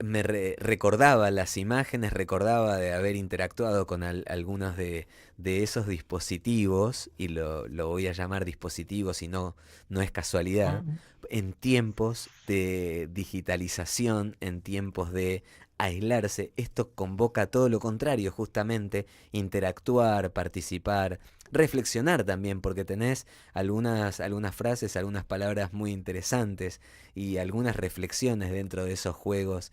me recordaba las imágenes, recordaba de haber interactuado con algunos de esos dispositivos, y lo voy a llamar dispositivos y no es casualidad, en tiempos de digitalización, en tiempos de aislarse. Esto convoca todo lo contrario, justamente, interactuar, participar, reflexionar también, porque tenés algunas frases, algunas palabras muy interesantes y algunas reflexiones dentro de esos juegos.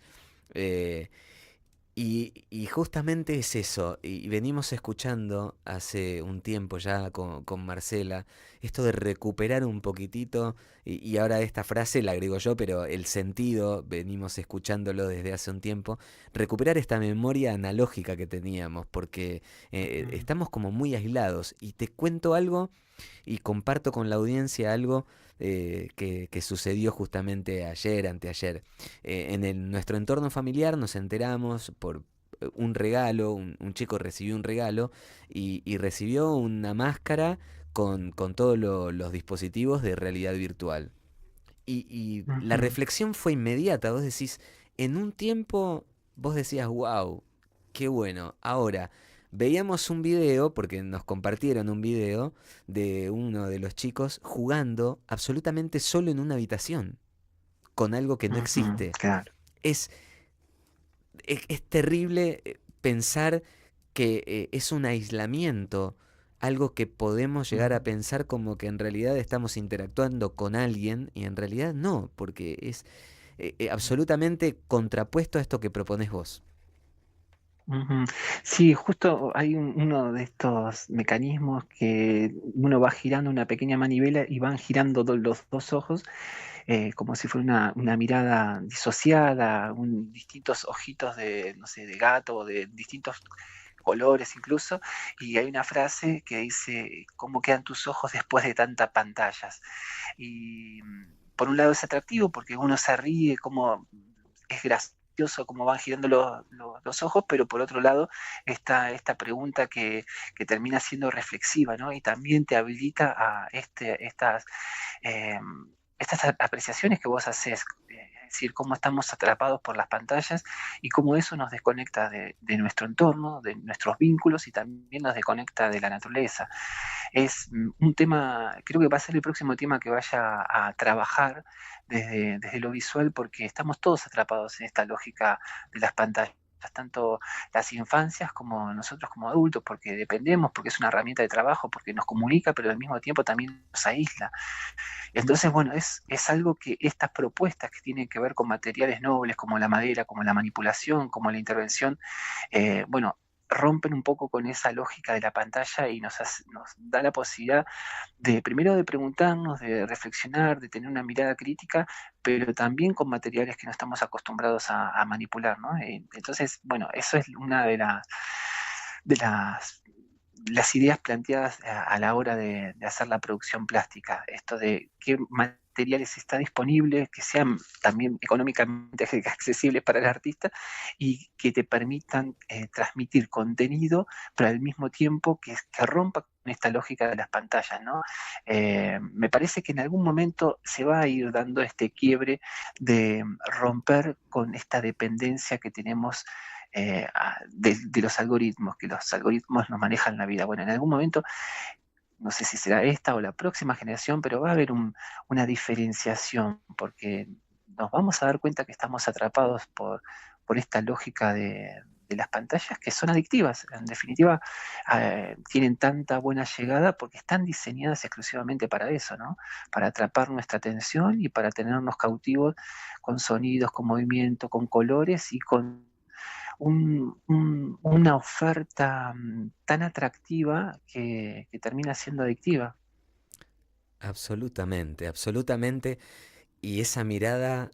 eh, y justamente es eso, y venimos escuchando hace un tiempo ya con Marcela, esto de recuperar un poquitito, y ahora esta frase la agrego yo, pero el sentido, venimos escuchándolo desde hace un tiempo, recuperar esta memoria analógica que teníamos, porque estamos como muy aislados, y te cuento algo y comparto con la audiencia algo que sucedió justamente ayer, anteayer. Nuestro entorno familiar nos enteramos por un regalo, un chico recibió un regalo y recibió una máscara con todos los dispositivos de realidad virtual. Y la reflexión fue inmediata, vos decís, en un tiempo vos decías, wow, qué bueno. Ahora, veíamos un video, porque nos compartieron un video de uno de los chicos jugando absolutamente solo en una habitación, con algo que no existe. Claro. Es, es terrible pensar que es un aislamiento, algo que podemos llegar a pensar como que en realidad estamos interactuando con alguien, y en realidad no, porque es absolutamente contrapuesto a esto que propones vos. Sí, justo hay uno de estos mecanismos que uno va girando una pequeña manivela y van girando los dos ojos, como si fuera una mirada disociada, distintos ojitos de, no sé, de gato o de distintos colores incluso, y hay una frase que dice, ¿cómo quedan tus ojos después de tantas pantallas? Y por un lado es atractivo porque uno se ríe, como es gracioso cómo van girando los ojos, pero por otro lado está esta pregunta que termina siendo reflexiva, ¿no? Y también te habilita a eh, estas apreciaciones que vos haces, es decir, cómo estamos atrapados por las pantallas y cómo eso nos desconecta de nuestro entorno, de nuestros vínculos y también nos desconecta de la naturaleza. Es un tema, creo que va a ser el próximo tema que vaya a trabajar desde lo visual, porque estamos todos atrapados en esta lógica de las pantallas, tanto las infancias como nosotros como adultos, porque dependemos, porque es una herramienta de trabajo, porque nos comunica, pero al mismo tiempo también nos aísla. Entonces, bueno, es algo que estas propuestas que tienen que ver con materiales nobles como la madera, como la manipulación, como la intervención, bueno, rompen un poco con esa lógica de la pantalla y nos da la posibilidad de, primero, de preguntarnos, de reflexionar, de tener una mirada crítica, pero también con materiales que no estamos acostumbrados a manipular, ¿no? Entonces, bueno, eso es una de las ideas planteadas a la hora de hacer la producción plástica, esto de qué materiales está disponible, que sean también económicamente accesibles para el artista y que te permitan transmitir contenido, pero al mismo tiempo que rompa con esta lógica de las pantallas, ¿no? Me parece que en algún momento se va a ir dando este quiebre de romper con esta dependencia que tenemos de los algoritmos, que los algoritmos nos manejan la vida. Bueno, en algún momento, no sé si será esta o la próxima generación, pero va a haber una diferenciación, porque nos vamos a dar cuenta que estamos atrapados por esta lógica de las pantallas que son adictivas. En definitiva, tienen tanta buena llegada porque están diseñadas exclusivamente para eso, ¿no? Para atrapar nuestra atención y para tenernos cautivos con sonidos, con movimiento, con colores y con una oferta tan atractiva que termina siendo adictiva. Absolutamente, absolutamente. Y esa mirada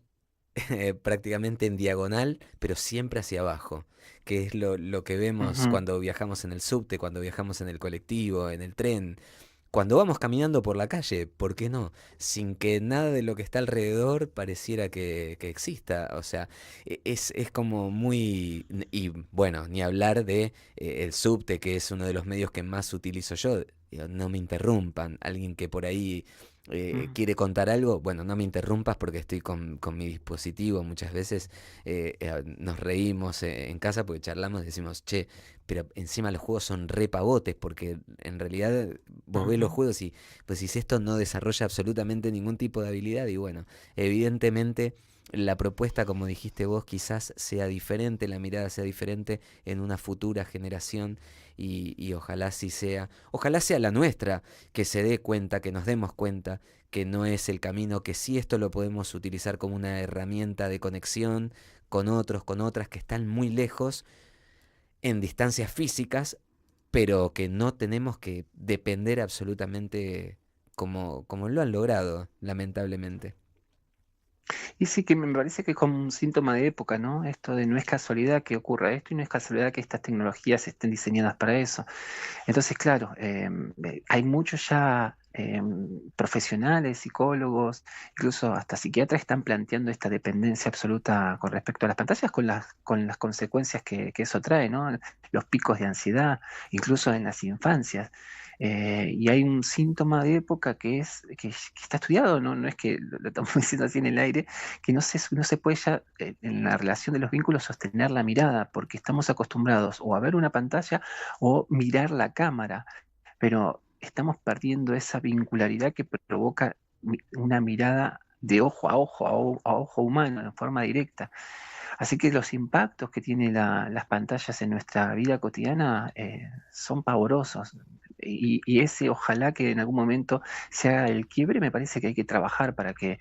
prácticamente en diagonal, pero siempre hacia abajo, que es lo que vemos Ujú. cuando viajamos en el subte, cuando viajamos en el colectivo, en el tren, cuando vamos caminando por la calle, ¿por qué no? Sin que nada de lo que está alrededor pareciera que exista. O sea, es como muy... Y bueno, ni hablar de el subte, que es uno de los medios que más utilizo yo. Digo, no me interrumpan. Alguien que por ahí Mm. quiere contar algo, bueno, no me interrumpas porque estoy con mi dispositivo. Muchas veces nos reímos en casa porque charlamos y decimos, che, pero encima los juegos son re pavotes porque en realidad vos ves los Ujú. juegos y pues si esto no desarrolla absolutamente ningún tipo de habilidad y bueno, evidentemente la propuesta, como dijiste vos, quizás sea diferente, la mirada sea diferente en una futura generación y ojalá sea la nuestra, que se dé cuenta, que nos demos cuenta que no es el camino, que sí esto lo podemos utilizar como una herramienta de conexión con otros, con otras que están muy lejos en distancias físicas, pero que no tenemos que depender absolutamente como lo han logrado, lamentablemente. Y sí que me parece que es como un síntoma de época, ¿no? Esto de no es casualidad que ocurra esto y no es casualidad que estas tecnologías estén diseñadas para eso. Entonces, claro, hay muchos ya profesionales, psicólogos, incluso hasta psiquiatras están planteando esta dependencia absoluta con respecto a las pantallas, con las consecuencias que eso trae, ¿no? Los picos de ansiedad, incluso en las infancias. Y hay un síntoma de época que está estudiado, ¿no? No es que lo estamos diciendo así en el aire, que no se puede ya en la relación de los vínculos sostener la mirada, porque estamos acostumbrados o a ver una pantalla o mirar la cámara, pero estamos perdiendo esa vincularidad que provoca una mirada de ojo a ojo, a ojo humano, en forma directa. Así que los impactos que tienen las pantallas en nuestra vida cotidiana son pavorosos. Y ese ojalá que en algún momento se haga el quiebre, me parece que hay que trabajar para que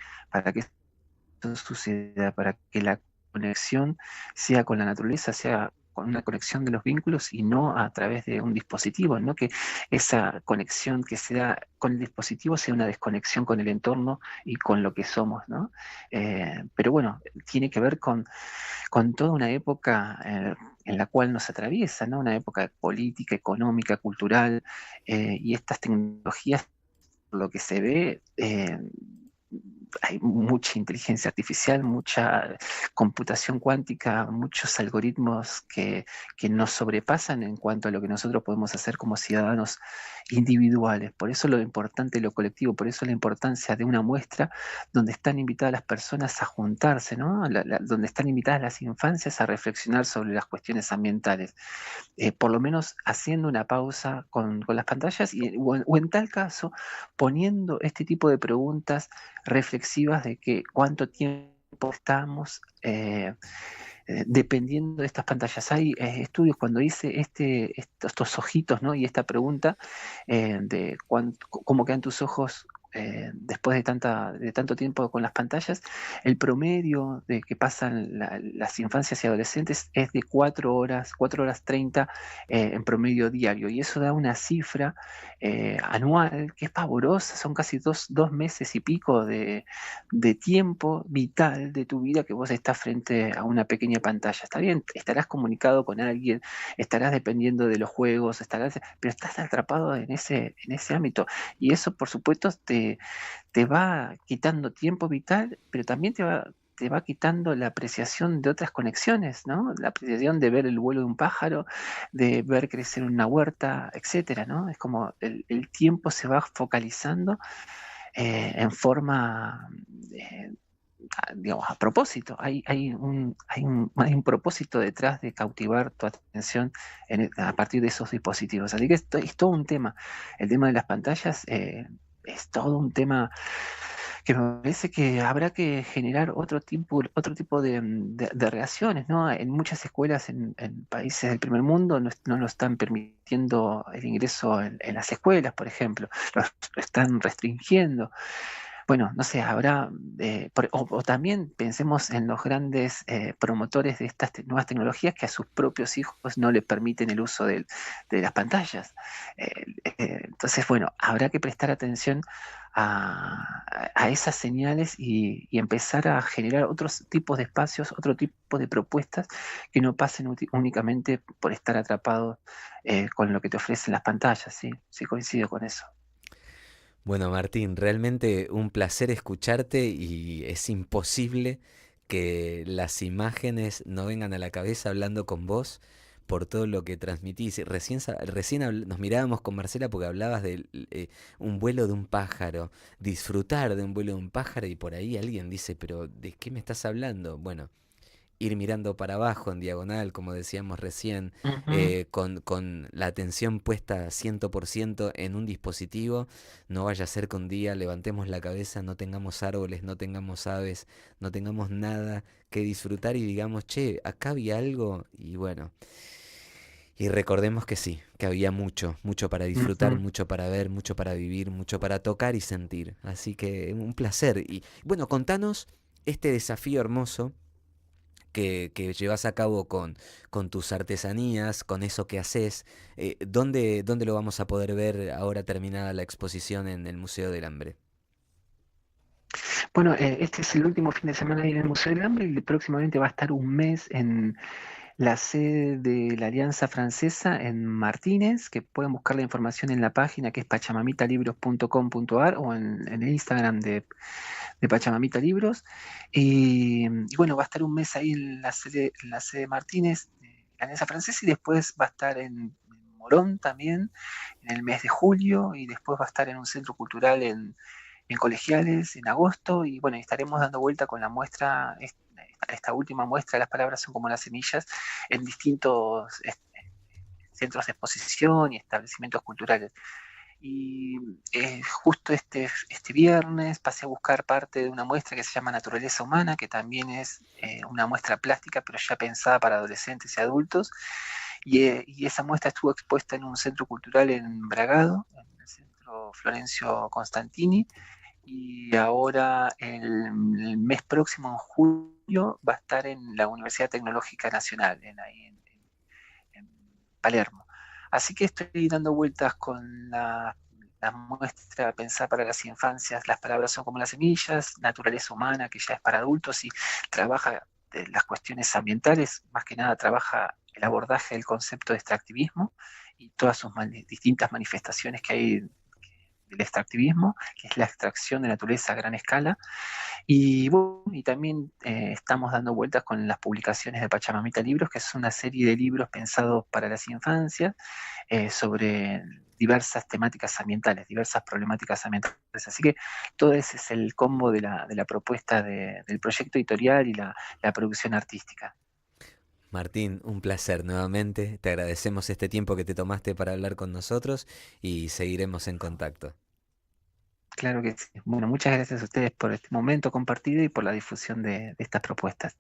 esto suceda, para que la conexión sea con la naturaleza, sea con una conexión de los vínculos y no a través de un dispositivo, no que esa conexión que se da con el dispositivo sea una desconexión con el entorno y con lo que somos, ¿no? Pero bueno, tiene que ver con toda una época en la cual nos atraviesa, ¿no? Una época política, económica, cultural, y estas tecnologías, por lo que se ve, hay mucha inteligencia artificial, mucha computación cuántica, muchos algoritmos que nos sobrepasan en cuanto a lo que nosotros podemos hacer como ciudadanos individuales. Por eso lo importante de lo colectivo, por eso la importancia de una muestra donde están invitadas las personas a juntarse, ¿no? Donde están invitadas las infancias a reflexionar sobre las cuestiones ambientales, por lo menos haciendo una pausa con las pantallas o en tal caso poniendo este tipo de preguntas reflexivas de que cuánto tiempo estamos dependiendo de estas pantallas. Hay estudios cuando hice estos ojitos, ¿no? Y esta pregunta de cómo quedan tus ojos después de tanto tiempo con las pantallas, el promedio de que pasan las infancias y adolescentes es de 4 horas 30 en promedio diario. Y eso da una cifra anual que es pavorosa, son casi dos meses y pico de tiempo vital de tu vida que vos estás frente a una pequeña pantalla. Está bien, estarás comunicado con alguien, estarás dependiendo de los juegos, pero estás atrapado en ese ámbito. Y eso, por supuesto, te va quitando tiempo vital, pero también te va quitando la apreciación de otras conexiones, ¿no? La apreciación de ver el vuelo de un pájaro, de ver crecer una huerta, etcétera, ¿no? Es como el tiempo se va focalizando en forma, digamos, a propósito. Hay un propósito detrás de cautivar tu atención a partir de esos dispositivos. Así que es todo un tema. El tema de las pantallas es todo un tema que me parece que habrá que generar otro tipo de reacciones, ¿no? En muchas escuelas en países del primer mundo no lo están permitiendo el ingreso en las escuelas, por ejemplo, lo están restringiendo. Bueno, no sé, habrá, o también pensemos en los grandes promotores de estas nuevas tecnologías que a sus propios hijos no les permiten el uso de las pantallas. Entonces, bueno, habrá que prestar atención a esas señales y empezar a generar otros tipos de espacios, otro tipo de propuestas que no pasen únicamente por estar atrapados con lo que te ofrecen las pantallas, ¿sí? Sí, coincido con eso. Bueno, Martín, realmente un placer escucharte y es imposible que las imágenes no vengan a la cabeza hablando con vos por todo lo que transmitís. Recién nos mirábamos con Marcela porque hablabas de un vuelo de un pájaro, disfrutar de un vuelo de un pájaro y por ahí alguien dice, pero ¿de qué me estás hablando? Bueno, ir mirando para abajo en diagonal, como decíamos recién, Ujú. con la atención puesta 100% en un dispositivo, no vaya a ser que un día levantemos la cabeza, no tengamos árboles, no tengamos aves, no tengamos nada que disfrutar y digamos, che, acá había algo y bueno. Y recordemos que sí, que había mucho, mucho para disfrutar, Ujú. mucho para ver, mucho para vivir, mucho para tocar y sentir. Así que un placer. Y bueno, contanos este desafío hermoso que llevas a cabo con tus artesanías, con eso que haces. ¿Dónde lo vamos a poder ver ahora terminada la exposición en el Museo del Hambre? Bueno, este es el último fin de semana ahí en el Museo del Hambre y próximamente va a estar un mes en la sede de la Alianza Francesa en Martínez, que pueden buscar la información en la página que es pachamamitalibros.com.ar o en el Instagram de Pachamamita Libros. Y bueno, va a estar un mes ahí en la sede Martínez de la Alianza Francesa y después va a estar en Morón también en el mes de julio y después va a estar en un centro cultural en Colegiales en agosto y bueno, estaremos dando vuelta con la muestra, esta última muestra, las palabras son como las semillas, en distintos centros de exposición y establecimientos culturales. Y justo este viernes pasé a buscar parte de una muestra que se llama Naturaleza Humana, que también es una muestra plástica, pero ya pensada para adolescentes y adultos. Y esa muestra estuvo expuesta en un centro cultural en Bragado, en el centro Florencio Constantini, y ahora el mes próximo, en julio, va a estar en la Universidad Tecnológica Nacional, ahí en Palermo. Así que estoy dando vueltas con la muestra pensada para las infancias, las palabras son como las semillas, naturaleza humana, que ya es para adultos y trabaja las cuestiones ambientales, más que nada trabaja el abordaje del concepto de extractivismo y todas sus distintas manifestaciones que hay del extractivismo, que es la extracción de naturaleza a gran escala, y, bueno, y también estamos dando vueltas con las publicaciones de Pachamamita Libros, que es una serie de libros pensados para las infancias sobre diversas temáticas ambientales, diversas problemáticas ambientales. Así que todo ese es el combo de la propuesta del proyecto editorial y la producción artística. Martín, un placer nuevamente. Te agradecemos este tiempo que te tomaste para hablar con nosotros y seguiremos en contacto. Claro que sí. Bueno, muchas gracias a ustedes por este momento compartido y por la difusión de estas propuestas.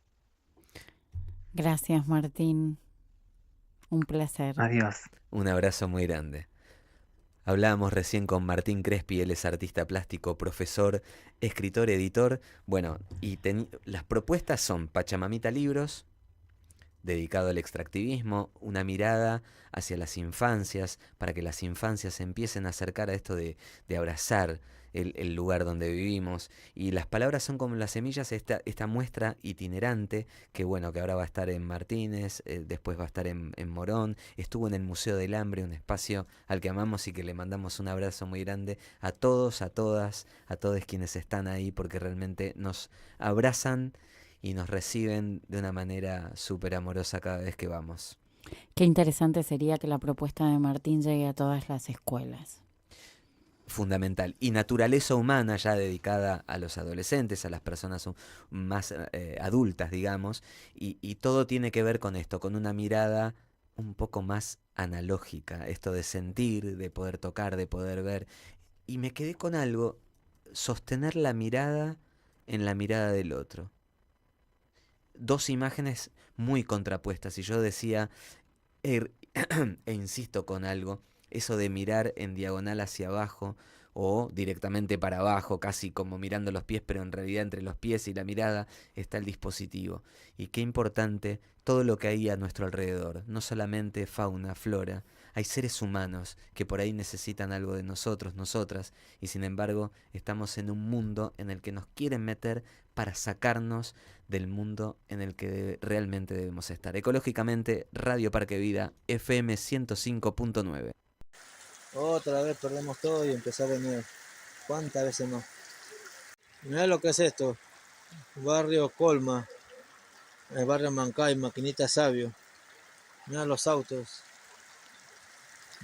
Gracias, Martín. Un placer. Adiós. Un abrazo muy grande. Hablábamos recién con Martín Crespi, él es artista plástico, profesor, escritor, editor. Bueno, y las propuestas son Pachamamita Libros, dedicado al extractivismo, una mirada hacia las infancias, para que las infancias se empiecen a acercar a esto de abrazar el lugar donde vivimos. Y las palabras son como las semillas, esta muestra itinerante, que bueno, que ahora va a estar en Martínez, después va a estar en Morón, estuvo en el Museo del Hambre, un espacio al que amamos y que le mandamos un abrazo muy grande a todos, a todas, a todos quienes están ahí, porque realmente nos abrazan y nos reciben de una manera súper amorosa cada vez que vamos. Qué interesante sería que la propuesta de Martín llegue a todas las escuelas. Fundamental. Y naturaleza humana ya dedicada a los adolescentes, a las personas más adultas, digamos, y todo tiene que ver con esto, con una mirada un poco más analógica, esto de sentir, de poder tocar, de poder ver. Y me quedé con algo, sostener la mirada en la mirada del otro. Dos imágenes muy contrapuestas y yo decía, e insisto con algo, eso de mirar en diagonal hacia abajo o directamente para abajo, casi como mirando los pies, pero en realidad entre los pies y la mirada está el dispositivo. Y qué importante todo lo que hay a nuestro alrededor, no solamente fauna, flora, hay seres humanos que por ahí necesitan algo de nosotros, nosotras, y sin embargo estamos en un mundo en el que nos quieren meter para sacarnos del mundo en el que realmente debemos estar. Ecológicamente, Radio Parque Vida, FM 105.9. Otra vez perdemos todo y empezar de nuevo. ¿Cuántas veces más? Mirá lo que es esto. Barrio Colma, el barrio Mancay, Maquinita Sabio. Mirá los autos.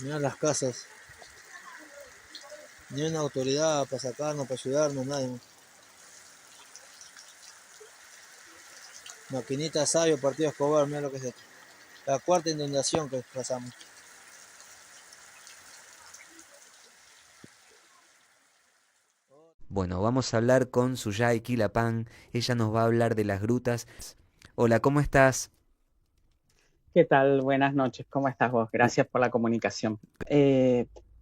Mirá las casas. Ni una autoridad para sacarnos, para ayudarnos, nadie. Maquinita Sabio, Partido Escobar, mirá lo que es esto. La cuarta inundación que pasamos. Bueno, vamos a hablar con Suyay Quilapán. Ella nos va a hablar de las grutas. Hola, ¿cómo estás? ¿Qué tal? Buenas noches, ¿cómo estás vos? Gracias por la comunicación.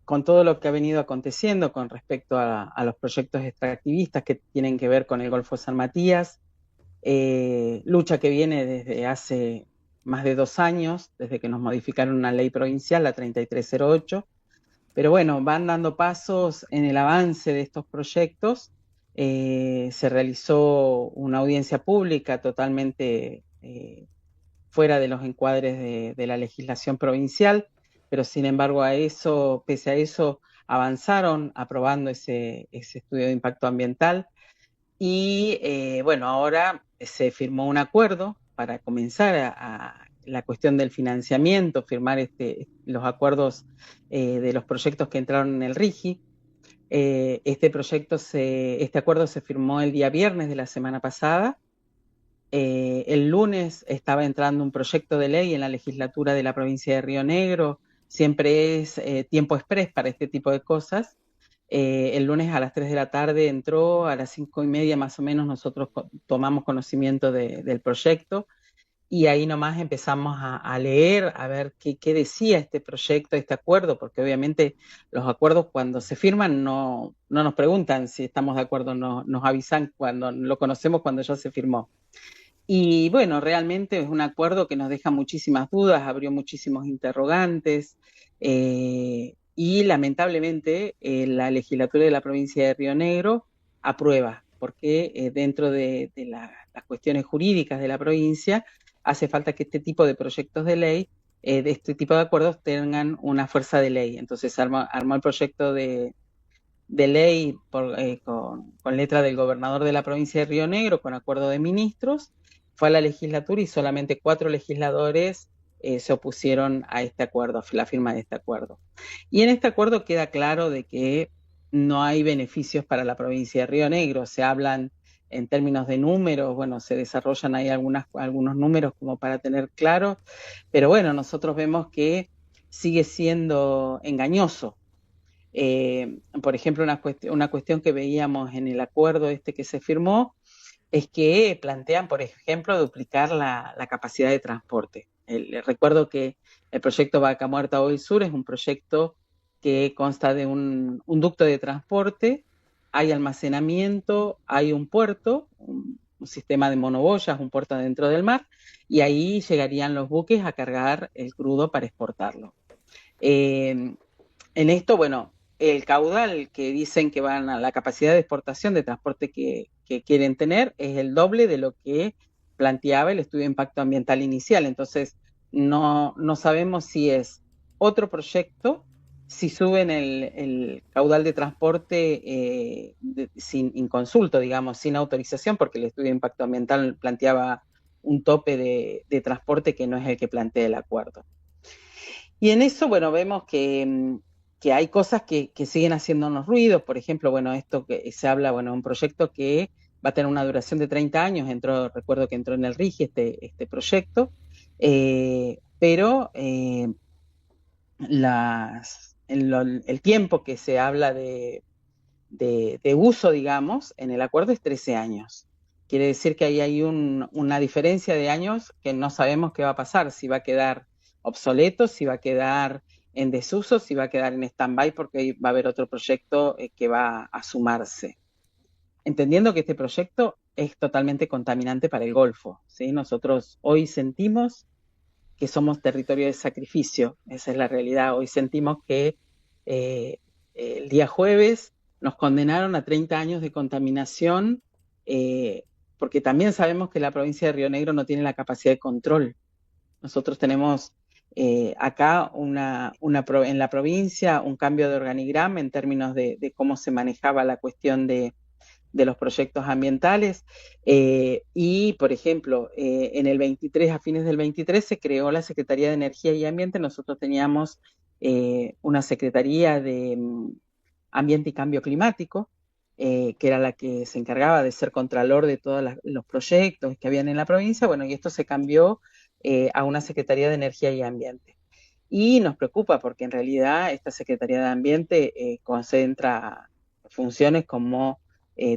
Con todo lo que ha venido aconteciendo con respecto a los proyectos extractivistas que tienen que ver con el Golfo San Matías, lucha que viene desde hace más de 2 años, desde que nos modificaron una ley provincial, la 3308, pero bueno, van dando pasos en el avance de estos proyectos. Se realizó una audiencia pública totalmente fuera de los encuadres de la legislación provincial, pero sin embargo pese a eso, avanzaron aprobando ese estudio de impacto ambiental y bueno, ahora se firmó un acuerdo para comenzar a la cuestión del financiamiento, firmar los acuerdos de los proyectos que entraron en el RIGI. Este acuerdo se firmó el día viernes de la semana pasada. El lunes estaba entrando un proyecto de ley en la legislatura de la provincia de Río Negro. Siempre es tiempo exprés para este tipo de cosas. El lunes a las 3 de la tarde entró, a las 5:30 más o menos nosotros tomamos conocimiento del proyecto y ahí nomás empezamos a leer, a ver qué decía este proyecto, este acuerdo, porque obviamente los acuerdos cuando se firman no nos preguntan si estamos de acuerdo, nos avisan cuando lo conocemos, cuando ya se firmó. Y bueno, realmente es un acuerdo que nos deja muchísimas dudas, abrió muchísimos interrogantes y lamentablemente la legislatura de la provincia de Río Negro aprueba, porque dentro de las cuestiones jurídicas de la provincia hace falta que este tipo de proyectos de ley, de este tipo de acuerdos tengan una fuerza de ley. Entonces armó el proyecto de ley con letra del gobernador de la provincia de Río Negro, con acuerdo de ministros, fue a la legislatura y solamente 4 legisladores se opusieron a este acuerdo, a la firma de este acuerdo. Y en este acuerdo queda claro de que no hay beneficios para la provincia de Río Negro. Se hablan en términos de números, bueno, se desarrollan ahí algunos números como para tener claro, pero bueno, nosotros vemos que sigue siendo engañoso. Por ejemplo, una cuestión que veíamos en el acuerdo que se firmó es que plantean, por ejemplo, duplicar la capacidad de transporte. Recuerdo que el proyecto Vaca Muerta Oil Sur es un proyecto que consta de un ducto de transporte, hay almacenamiento, hay un puerto, un sistema de monoboyas, un puerto dentro del mar, y ahí llegarían los buques a cargar el crudo para exportarlo. En esto, bueno, el caudal que dicen que van a la capacidad de exportación de transporte que quieren tener es el doble de lo que planteaba el estudio de impacto ambiental inicial. Entonces, no sabemos si es otro proyecto, si suben el caudal de transporte sin inconsulto, digamos, sin autorización, porque el estudio de impacto ambiental planteaba un tope de transporte que no es el que plantea el acuerdo. Y en eso, bueno, vemos que hay cosas que siguen haciéndonos ruidos. Por ejemplo, bueno, esto que se habla, bueno, un proyecto que va a tener una duración de 30 años, recuerdo que entró en el RIGI este proyecto, pero el tiempo que se habla de uso, digamos, en el acuerdo es 13 años. Quiere decir que ahí hay una diferencia de años que no sabemos qué va a pasar, si va a quedar obsoleto, si va a quedar en desuso, si va a quedar en stand-by porque va a haber otro proyecto que va a sumarse. Entendiendo que este proyecto es totalmente contaminante para el Golfo, ¿sí? Nosotros hoy sentimos que somos territorio de sacrificio, esa es la realidad. Hoy sentimos que el día jueves nos condenaron a 30 años de contaminación, porque también sabemos que la provincia de Río Negro no tiene la capacidad de control. Nosotros tenemos acá en la provincia un cambio de organigrama en términos de cómo se manejaba la cuestión de los proyectos ambientales y, por ejemplo, en el 23, a fines del 23, se creó la Secretaría de Energía y Ambiente. Nosotros teníamos una Secretaría de Ambiente y Cambio Climático, que era la que se encargaba de ser contralor de todos los proyectos que habían en la provincia. Bueno, y esto se cambió a una Secretaría de Energía y Ambiente. Y nos preocupa porque en realidad esta Secretaría de Ambiente concentra funciones como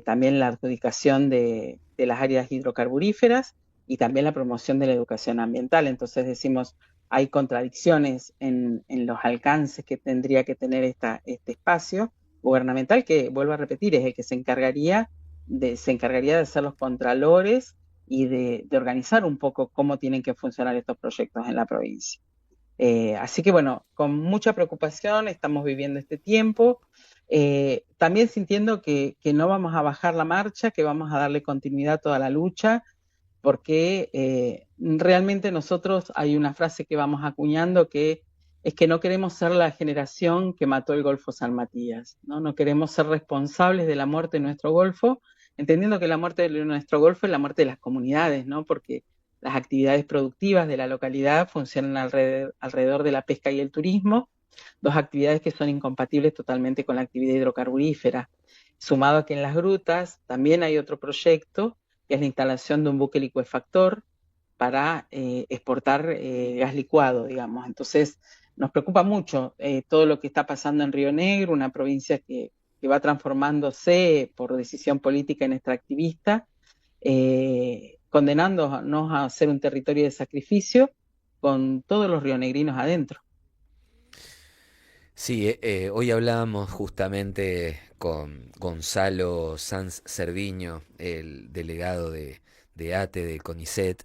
también la adjudicación de las áreas hidrocarburíferas y también la promoción de la educación ambiental. Entonces decimos, hay contradicciones en los alcances que tendría que tener este espacio gubernamental, que, vuelvo a repetir, es el que se encargaría de ser los contralores y de organizar un poco cómo tienen que funcionar estos proyectos en la provincia. Así que bueno, con mucha preocupación estamos viviendo este tiempo, también sintiendo que no vamos a bajar la marcha, que vamos a darle continuidad a toda la lucha, porque realmente nosotros, hay una frase que vamos acuñando que es que no queremos ser la generación que mató el Golfo San Matías, ¿no? No queremos ser responsables de la muerte de nuestro Golfo, entendiendo que la muerte de nuestro Golfo es la muerte de las comunidades, ¿no? Porque las actividades productivas de la localidad funcionan alrededor de la pesca y el turismo, dos actividades que son incompatibles totalmente con la actividad hidrocarburífera. Sumado a que en las grutas también hay otro proyecto, que es la instalación de un buque licuefactor para exportar gas licuado, digamos. Entonces, nos preocupa mucho todo lo que está pasando en Río Negro, una provincia que va transformándose por decisión política en extractivista, condenándonos a ser un territorio de sacrificio con todos los rionegrinos adentro. Sí, hoy hablábamos justamente con Gonzalo Sanz Cerviño, el delegado de ATE, de CONICET,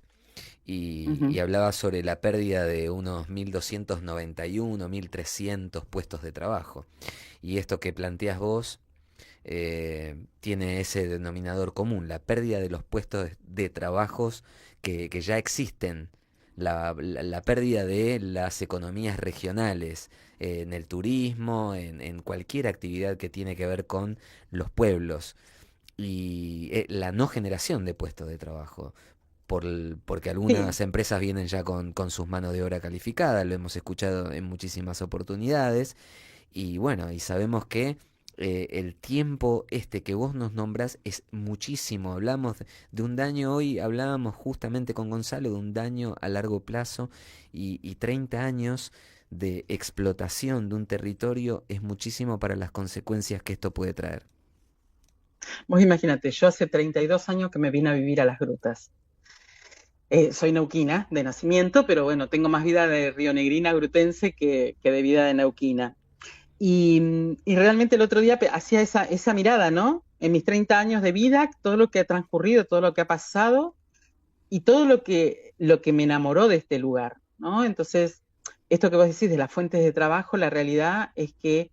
y hablaba sobre la pérdida de unos 1.291, 1.300 puestos de trabajo. Y esto que planteas vos tiene ese denominador común, la pérdida de los puestos de trabajos que ya existen, la pérdida de las economías regionales, en el turismo, en cualquier actividad que tiene que ver con los pueblos, y la no generación de puestos de trabajo. Porque algunas empresas vienen ya con sus manos de obra calificada, lo hemos escuchado en muchísimas oportunidades, y bueno, y sabemos que el tiempo que vos nos nombras es muchísimo. Hablamos de un daño, hoy hablábamos justamente con Gonzalo de un daño a largo plazo, y 30 años de explotación de un territorio es muchísimo para las consecuencias que esto puede traer. Vos imagínate, yo hace 32 años que me vine a vivir a las grutas. Soy neuquina de nacimiento, pero bueno, tengo más vida de rionegrina grutense que de vida de neuquina. Y realmente el otro día hacía esa mirada, ¿no? En mis 30 años de vida, todo lo que ha transcurrido, todo lo que ha pasado y todo lo que me enamoró de este lugar, ¿no? Entonces, esto que vos decís de las fuentes de trabajo, la realidad es que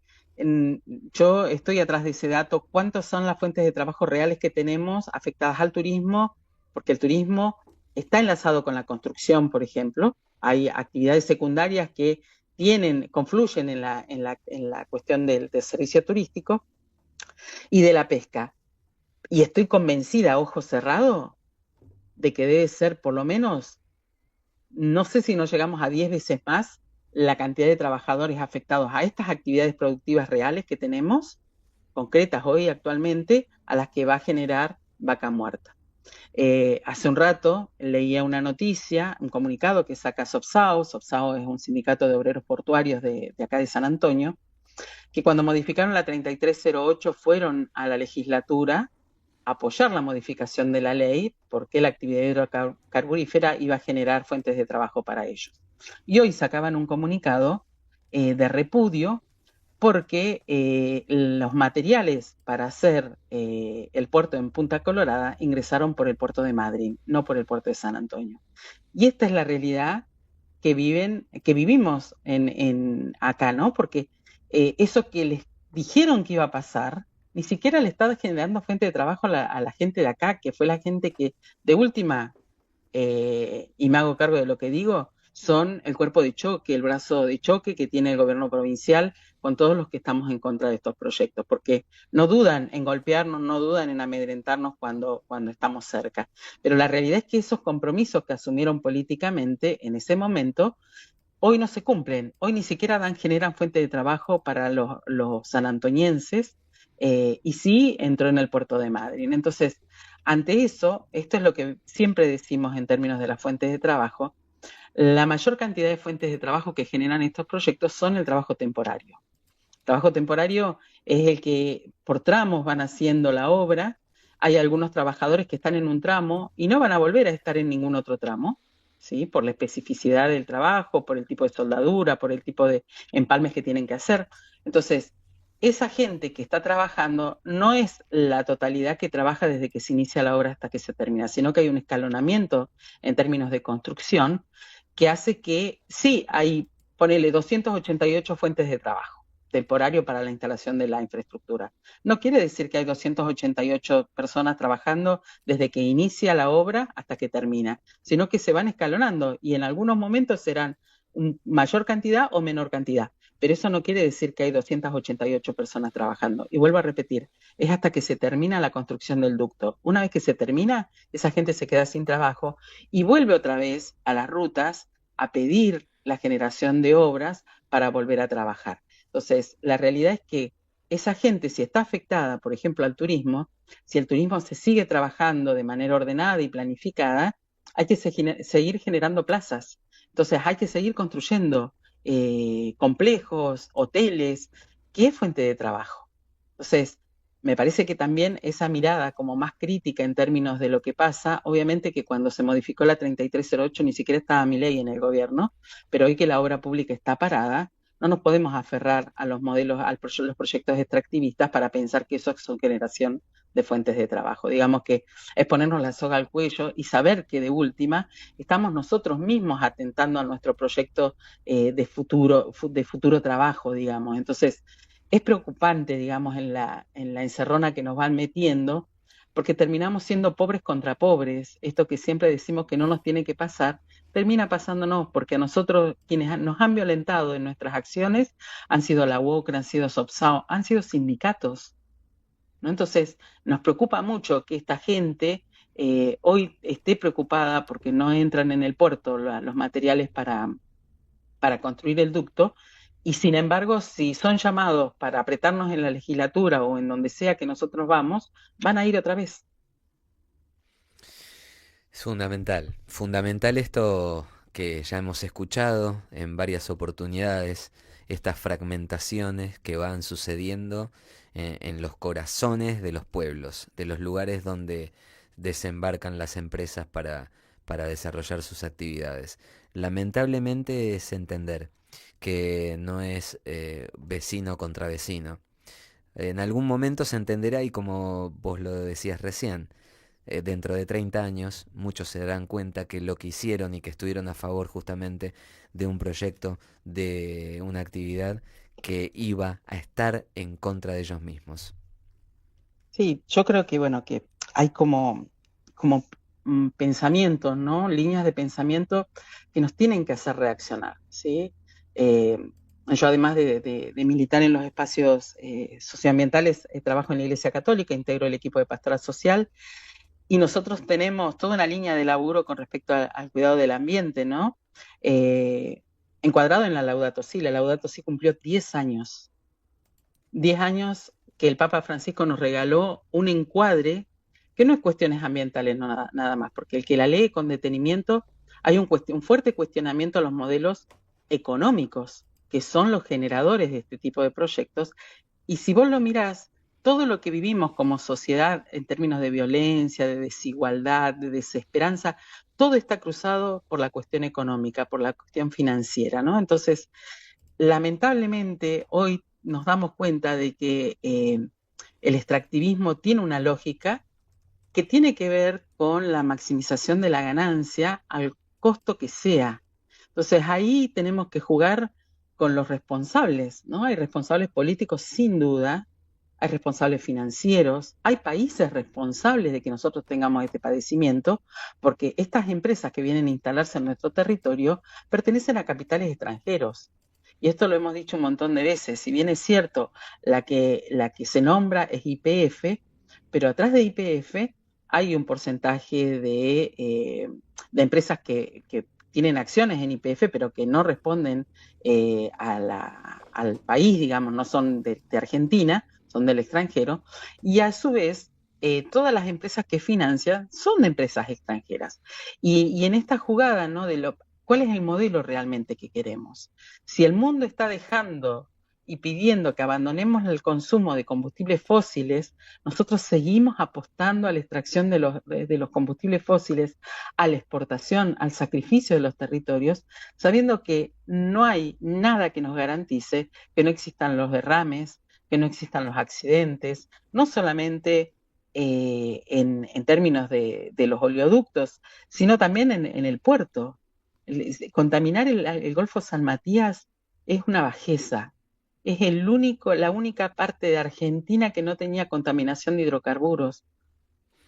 yo estoy atrás de ese dato. ¿Cuántas son las fuentes de trabajo reales que tenemos afectadas al turismo? Porque el turismo está enlazado con la construcción, por ejemplo. Hay actividades secundarias que confluyen en la cuestión del servicio turístico y de la pesca. Y estoy convencida, ojo cerrado, de que debe ser por lo menos, no sé si no llegamos a 10 veces más la cantidad de trabajadores afectados a estas actividades productivas reales que tenemos, concretas hoy actualmente, a las que va a generar Vaca Muerta. Hace un rato leía una noticia, un comunicado que saca SOPSAO. SOPSAO es un sindicato de obreros portuarios de acá de San Antonio, que cuando modificaron la 3308 fueron a la legislatura a apoyar la modificación de la ley porque la actividad hidrocarburífera iba a generar fuentes de trabajo para ellos. Y hoy sacaban un comunicado de repudio porque los materiales para hacer el puerto en Punta Colorada ingresaron por el puerto de Madrid, no por el puerto de San Antonio. Y esta es la realidad que vivimos acá, ¿no? Porque eso que les dijeron que iba a pasar, ni siquiera le está generando fuente de trabajo a la gente de acá, que fue la gente que, de última, y me hago cargo de lo que digo, son el cuerpo de choque, el brazo de choque que tiene el gobierno provincial con todos los que estamos en contra de estos proyectos, porque no dudan en golpearnos, no dudan en amedrentarnos cuando estamos cerca. Pero la realidad es que esos compromisos que asumieron políticamente en ese momento, hoy no se cumplen. Hoy ni siquiera generan fuente de trabajo para los sanantonienses, y sí entró en el puerto de Madrid. Entonces, ante eso, esto es lo que siempre decimos en términos de las fuentes de trabajo. La mayor cantidad de fuentes de trabajo que generan estos proyectos son el trabajo temporario. El trabajo temporario es el que por tramos van haciendo la obra. Hay algunos trabajadores que están en un tramo y no van a volver a estar en ningún otro tramo, ¿sí? Por la especificidad del trabajo, por el tipo de soldadura, por el tipo de empalmes que tienen que hacer. Entonces, esa gente que está trabajando no es la totalidad que trabaja desde que se inicia la obra hasta que se termina, sino que hay un escalonamiento en términos de construcción que hace que sí hay, ponele 288 fuentes de trabajo temporario para la instalación de la infraestructura. No quiere decir que hay 288 personas trabajando desde que inicia la obra hasta que termina, sino que se van escalonando y en algunos momentos serán mayor cantidad o menor cantidad. Pero eso no quiere decir que hay 288 personas trabajando. Y vuelvo a repetir, es hasta que se termina la construcción del ducto. Una vez que se termina, esa gente se queda sin trabajo y vuelve otra vez a las rutas a pedir la generación de obras para volver a trabajar. Entonces, la realidad es que esa gente, si está afectada, por ejemplo, al turismo, si el turismo se sigue trabajando de manera ordenada y planificada, hay que seguir generando plazas. Entonces, hay que seguir construyendo complejos, hoteles, que es fuente de trabajo. Entonces, me parece que también esa mirada como más crítica en términos de lo que pasa, obviamente que cuando se modificó la 3308 ni siquiera estaba Milei en el gobierno, pero hoy que la obra pública está parada, no nos podemos aferrar a los modelos, los proyectos extractivistas para pensar que eso son generación de fuentes de trabajo. Digamos que es ponernos la soga al cuello y saber que de última estamos nosotros mismos atentando a nuestro proyecto de futuro trabajo, digamos. Entonces, es preocupante, digamos, en la encerrona que nos van metiendo, porque terminamos siendo pobres contra pobres. Esto que siempre decimos que no nos tiene que pasar, termina pasándonos, porque a nosotros quienes nos han violentado en nuestras acciones han sido la UOCRA, han sido SOPSAO, han sido sindicatos, ¿no? Entonces, nos preocupa mucho que esta gente hoy esté preocupada porque no entran en el puerto los materiales para construir el ducto, y sin embargo, si son llamados para apretarnos en la legislatura o en donde sea que nosotros vamos, van a ir otra vez. Es fundamental esto que ya hemos escuchado en varias oportunidades, estas fragmentaciones que van sucediendo en los corazones de los pueblos, de los lugares donde desembarcan las empresas para desarrollar sus actividades. Lamentablemente es entender que no es vecino contra vecino. En algún momento se entenderá y como vos lo decías recién, dentro de 30 años muchos se darán cuenta que lo que hicieron y que estuvieron a favor justamente de un proyecto, de una actividad que iba a estar en contra de ellos mismos. Sí, yo creo que bueno, que hay como pensamientos, ¿no? Líneas de pensamiento que nos tienen que hacer reaccionar, ¿sí? Yo además de militar en los espacios socioambientales, trabajo en la Iglesia Católica, integro el equipo de pastoral social, y nosotros tenemos toda una línea de laburo con respecto al cuidado del ambiente, ¿no? Encuadrado en la Laudato Si. La Laudato Si cumplió 10 años. 10 años que el Papa Francisco nos regaló un encuadre que no es cuestiones ambientales nada más, porque el que la lee con detenimiento, hay un fuerte cuestionamiento a los modelos económicos, que son los generadores de este tipo de proyectos. Y si vos lo mirás, todo lo que vivimos como sociedad en términos de violencia, de desigualdad, de desesperanza, todo está cruzado por la cuestión económica, por la cuestión financiera, ¿no? Entonces, lamentablemente hoy nos damos cuenta de que el extractivismo tiene una lógica que tiene que ver con la maximización de la ganancia al costo que sea. Entonces ahí tenemos que jugar con los responsables, ¿no? Hay responsables políticos sin duda, hay responsables financieros, hay países responsables de que nosotros tengamos este padecimiento, porque estas empresas que vienen a instalarse en nuestro territorio pertenecen a capitales extranjeros. Y esto lo hemos dicho un montón de veces. Si bien es cierto, la que se nombra es YPF, pero atrás de YPF hay un porcentaje de empresas que tienen acciones en YPF, pero que no responden al país, digamos, no son de Argentina, son del extranjero, y a su vez todas las empresas que financian son de empresas extranjeras. Y en esta jugada, ¿no? ¿Cuál es el modelo realmente que queremos? Si el mundo está dejando y pidiendo que abandonemos el consumo de combustibles fósiles, nosotros seguimos apostando a la extracción de los combustibles fósiles, a la exportación, al sacrificio de los territorios, sabiendo que no hay nada que nos garantice que no existan los derrames, que no existan los accidentes, no solamente en términos de los oleoductos, sino también en el puerto. Contaminar el Golfo San Matías es una bajeza. Es la única parte de Argentina que no tenía contaminación de hidrocarburos.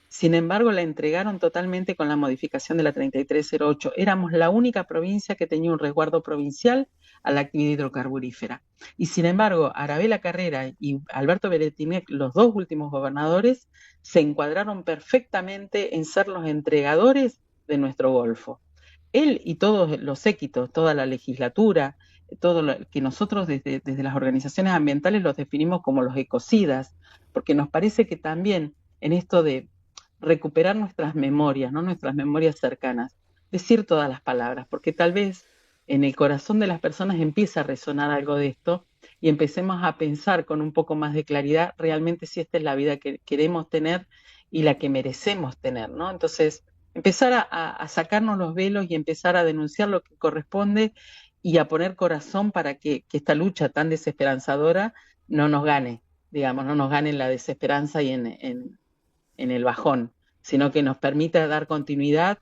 Sin embargo, la entregaron totalmente con la modificación de la 3308. Éramos la única provincia que tenía un resguardo provincial a la actividad hidrocarburífera. Y sin embargo, Arabella Carrera y Alberto Beretinec, los dos últimos gobernadores, se encuadraron perfectamente en ser los entregadores de nuestro Golfo. Él y todos los séquitos, toda la legislatura, todo lo que nosotros desde las organizaciones ambientales los definimos como los ecocidas, porque nos parece que también en esto de recuperar nuestras memorias, ¿no? Nuestras memorias cercanas, decir todas las palabras, porque tal vez en el corazón de las personas empieza a resonar algo de esto y empecemos a pensar con un poco más de claridad realmente si esta es la vida que queremos tener y la que merecemos tener, ¿no? Entonces, empezar a sacarnos los velos y empezar a denunciar lo que corresponde y a poner corazón para que esta lucha tan desesperanzadora no nos gane, digamos, no nos gane en la desesperanza y en el bajón, sino que nos permita dar continuidad.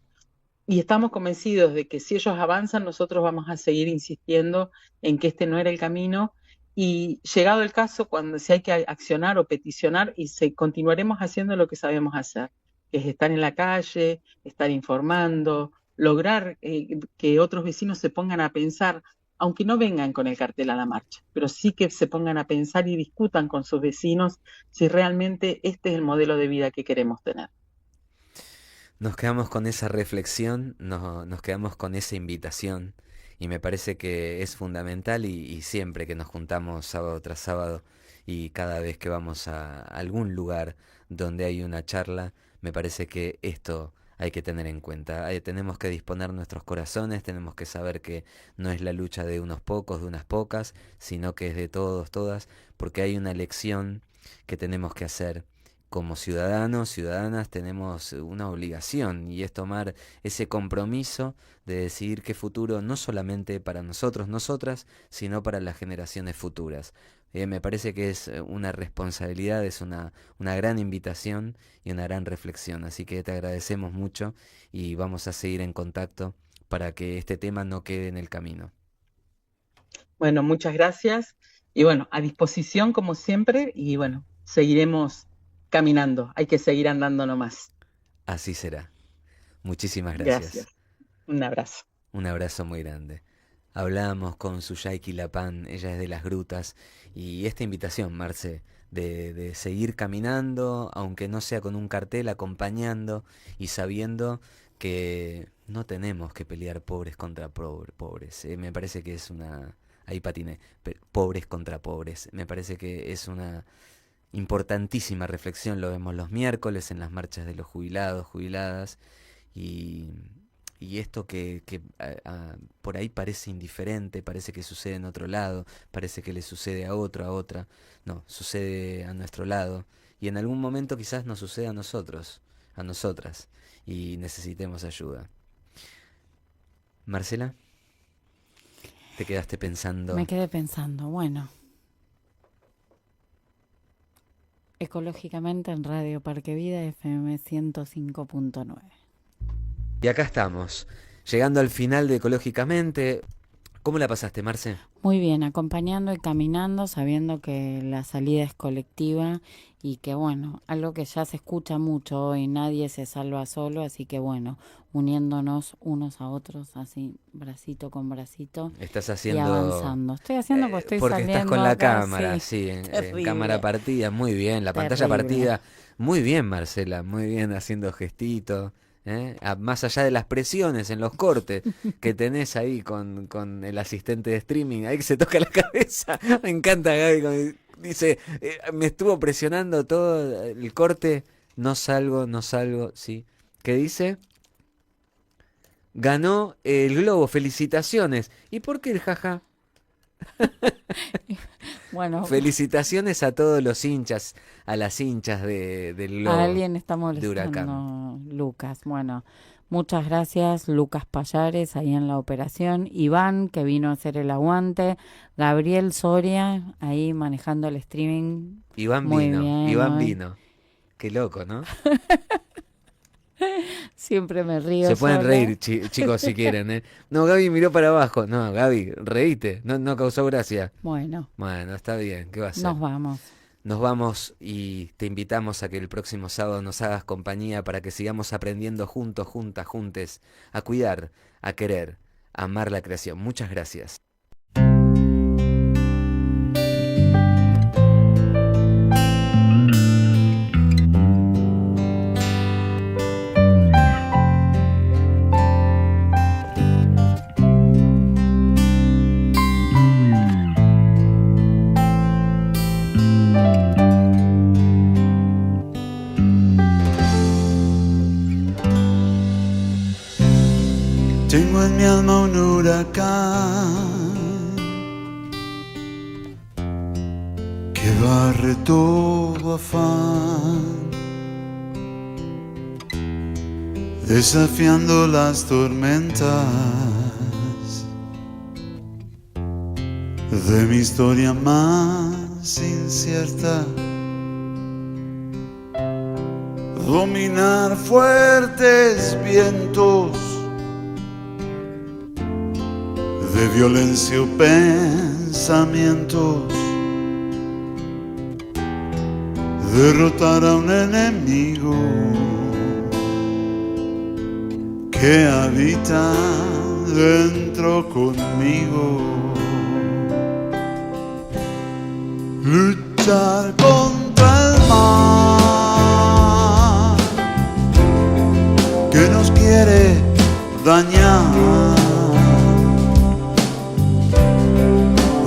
Y estamos convencidos de que si ellos avanzan, nosotros vamos a seguir insistiendo en que este no era el camino. Y llegado el caso, cuando si hay que accionar o peticionar, continuaremos haciendo lo que sabemos hacer, que es estar en la calle, estar informando, lograr que otros vecinos se pongan a pensar, aunque no vengan con el cartel a la marcha, pero sí que se pongan a pensar y discutan con sus vecinos si realmente este es el modelo de vida que queremos tener. Nos quedamos con esa reflexión, nos quedamos con esa invitación y me parece que es fundamental y siempre que nos juntamos sábado tras sábado y cada vez que vamos a algún lugar donde hay una charla, me parece que esto hay que tener en cuenta. Tenemos que disponer nuestros corazones, tenemos que saber que no es la lucha de unos pocos, de unas pocas, sino que es de todos, todas, porque hay una elección que tenemos que hacer. Como ciudadanos, ciudadanas, tenemos una obligación y es tomar ese compromiso de decidir qué futuro no solamente para nosotros, nosotras, sino para las generaciones futuras. Me parece que es una responsabilidad, es una gran invitación y una gran reflexión. Así que te agradecemos mucho y vamos a seguir en contacto para que este tema no quede en el camino. Bueno, muchas gracias y bueno, a disposición como siempre y bueno, seguiremos caminando, hay que seguir andando nomás. Así será. Muchísimas gracias. Gracias. Un abrazo. Un abrazo muy grande. Hablábamos con Suyay Quilapán, ella es de Las Grutas, y esta invitación, Marce, de seguir caminando, aunque no sea con un cartel, acompañando y sabiendo que no tenemos que pelear pobres contra pobres. Me parece que es una... Ahí patiné. Pobres contra pobres. Me parece que es una importantísima reflexión. Lo vemos los miércoles en las marchas de los jubilados, jubiladas, y esto que por ahí parece indiferente, parece que sucede en otro lado, parece que le sucede a otro, a otra, no, sucede a nuestro lado, y en algún momento quizás nos suceda a nosotros, a nosotras, y necesitemos ayuda. Marcela, te quedaste pensando? Me quedé pensando, bueno. Ecológicamente en Radio Parque Vida FM 105.9. Y acá estamos, llegando al final de Ecológicamente. ¿Cómo la pasaste, Marce? Muy bien, acompañando y caminando, sabiendo que la salida es colectiva y que, bueno, algo que ya se escucha mucho hoy, nadie se salva solo, así que, bueno, uniéndonos unos a otros, así, bracito con bracito. Estás haciendo... Y avanzando. Estoy haciendo porque estoy porque saliendo estás con la acá, cámara, sí, en cámara partida, muy bien, la pantalla Terrible. partida, muy bien, Marcela, muy bien haciendo gestitos. Más allá de las presiones en los cortes que tenés ahí con el asistente de streaming, ahí que se toca la cabeza. Me encanta Gaby cuando dice, me estuvo presionando todo el corte, no salgo, sí. ¿Qué dice? Ganó el Globo, felicitaciones. ¿Y por qué el jaja? Bueno, felicitaciones a todos los hinchas, a las hinchas del Globo. a alguien está de Huracán. molestando, Lucas. Bueno, muchas gracias, Lucas Payares, ahí en la operación. Iván, que vino a hacer el aguante. Gabriel Soria, ahí manejando el streaming. Iván Muy vino, bien, Iván hoy. vino. Qué loco, ¿no? Siempre me río. Se pueden sola. reír, chicos, si quieren, ¿eh? No, Gaby miró para abajo. No, Gaby, reíte. No causó gracia. Bueno, Está bien. ¿Qué va a hacer? nos vamos. Nos vamos y te invitamos a que el próximo sábado nos hagas compañía para que sigamos aprendiendo juntos, juntas, juntes, a cuidar, a querer, a amar la creación. Muchas gracias. Tengo en mi alma un huracán que barre todo afán, desafiando las tormentas de mi historia más incierta. Dominar fuertes vientos de violencia o pensamientos, derrotar a un enemigo que habita dentro conmigo, luchar contra el mal que nos quiere dañar,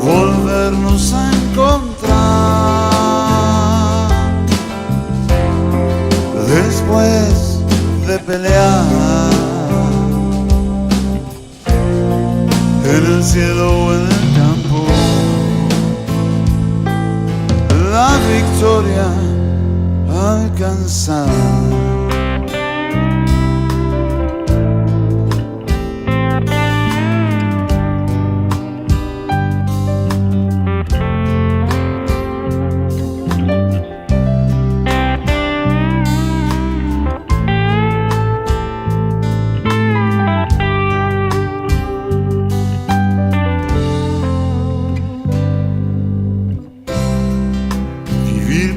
volvernos a encontrar después de pelear en el cielo o en el campo, la victoria alcanzar.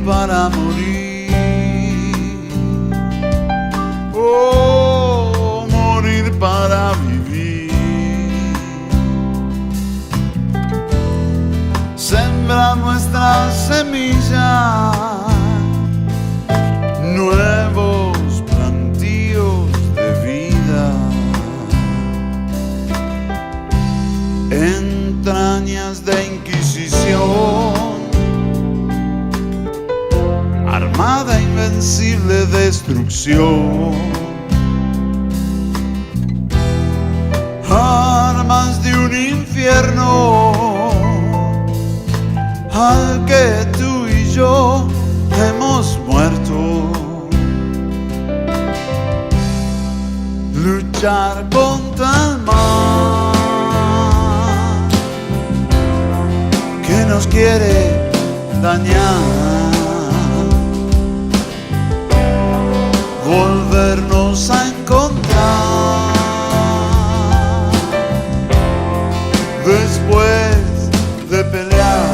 Para morir, oh, morir para vivir, sembrar nuestra semilla, nuevos plantíos de vida, entrañas de inquisición, armada invencible destrucción, armas de un infierno al que tú y yo hemos muerto, luchar contra el mal nos quiere dañar, volvernos a encontrar después de pelear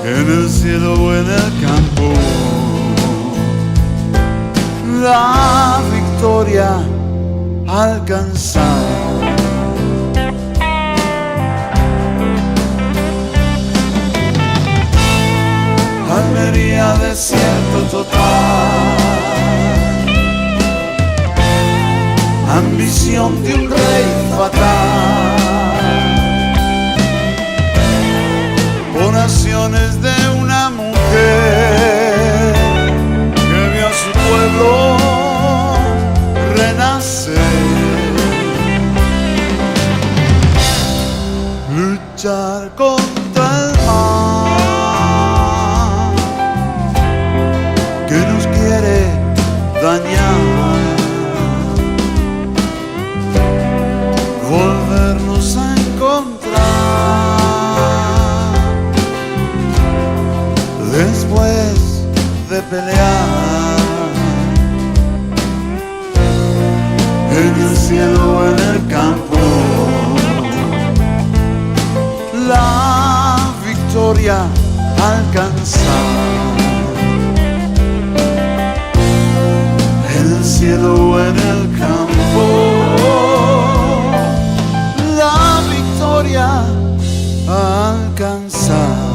en el cielo o en el campo. La victoria alcanzar. Almería, desierto total, ambición de un rey fatal, oraciones de una mujer que vio a su pueblo renacer, luchar contra el mal que nos quiere dañar, volvernos a encontrar después de pelear en el cielo o en el campo. La victoria alcanzar en el cielo o en el campo. La victoria alcanzar.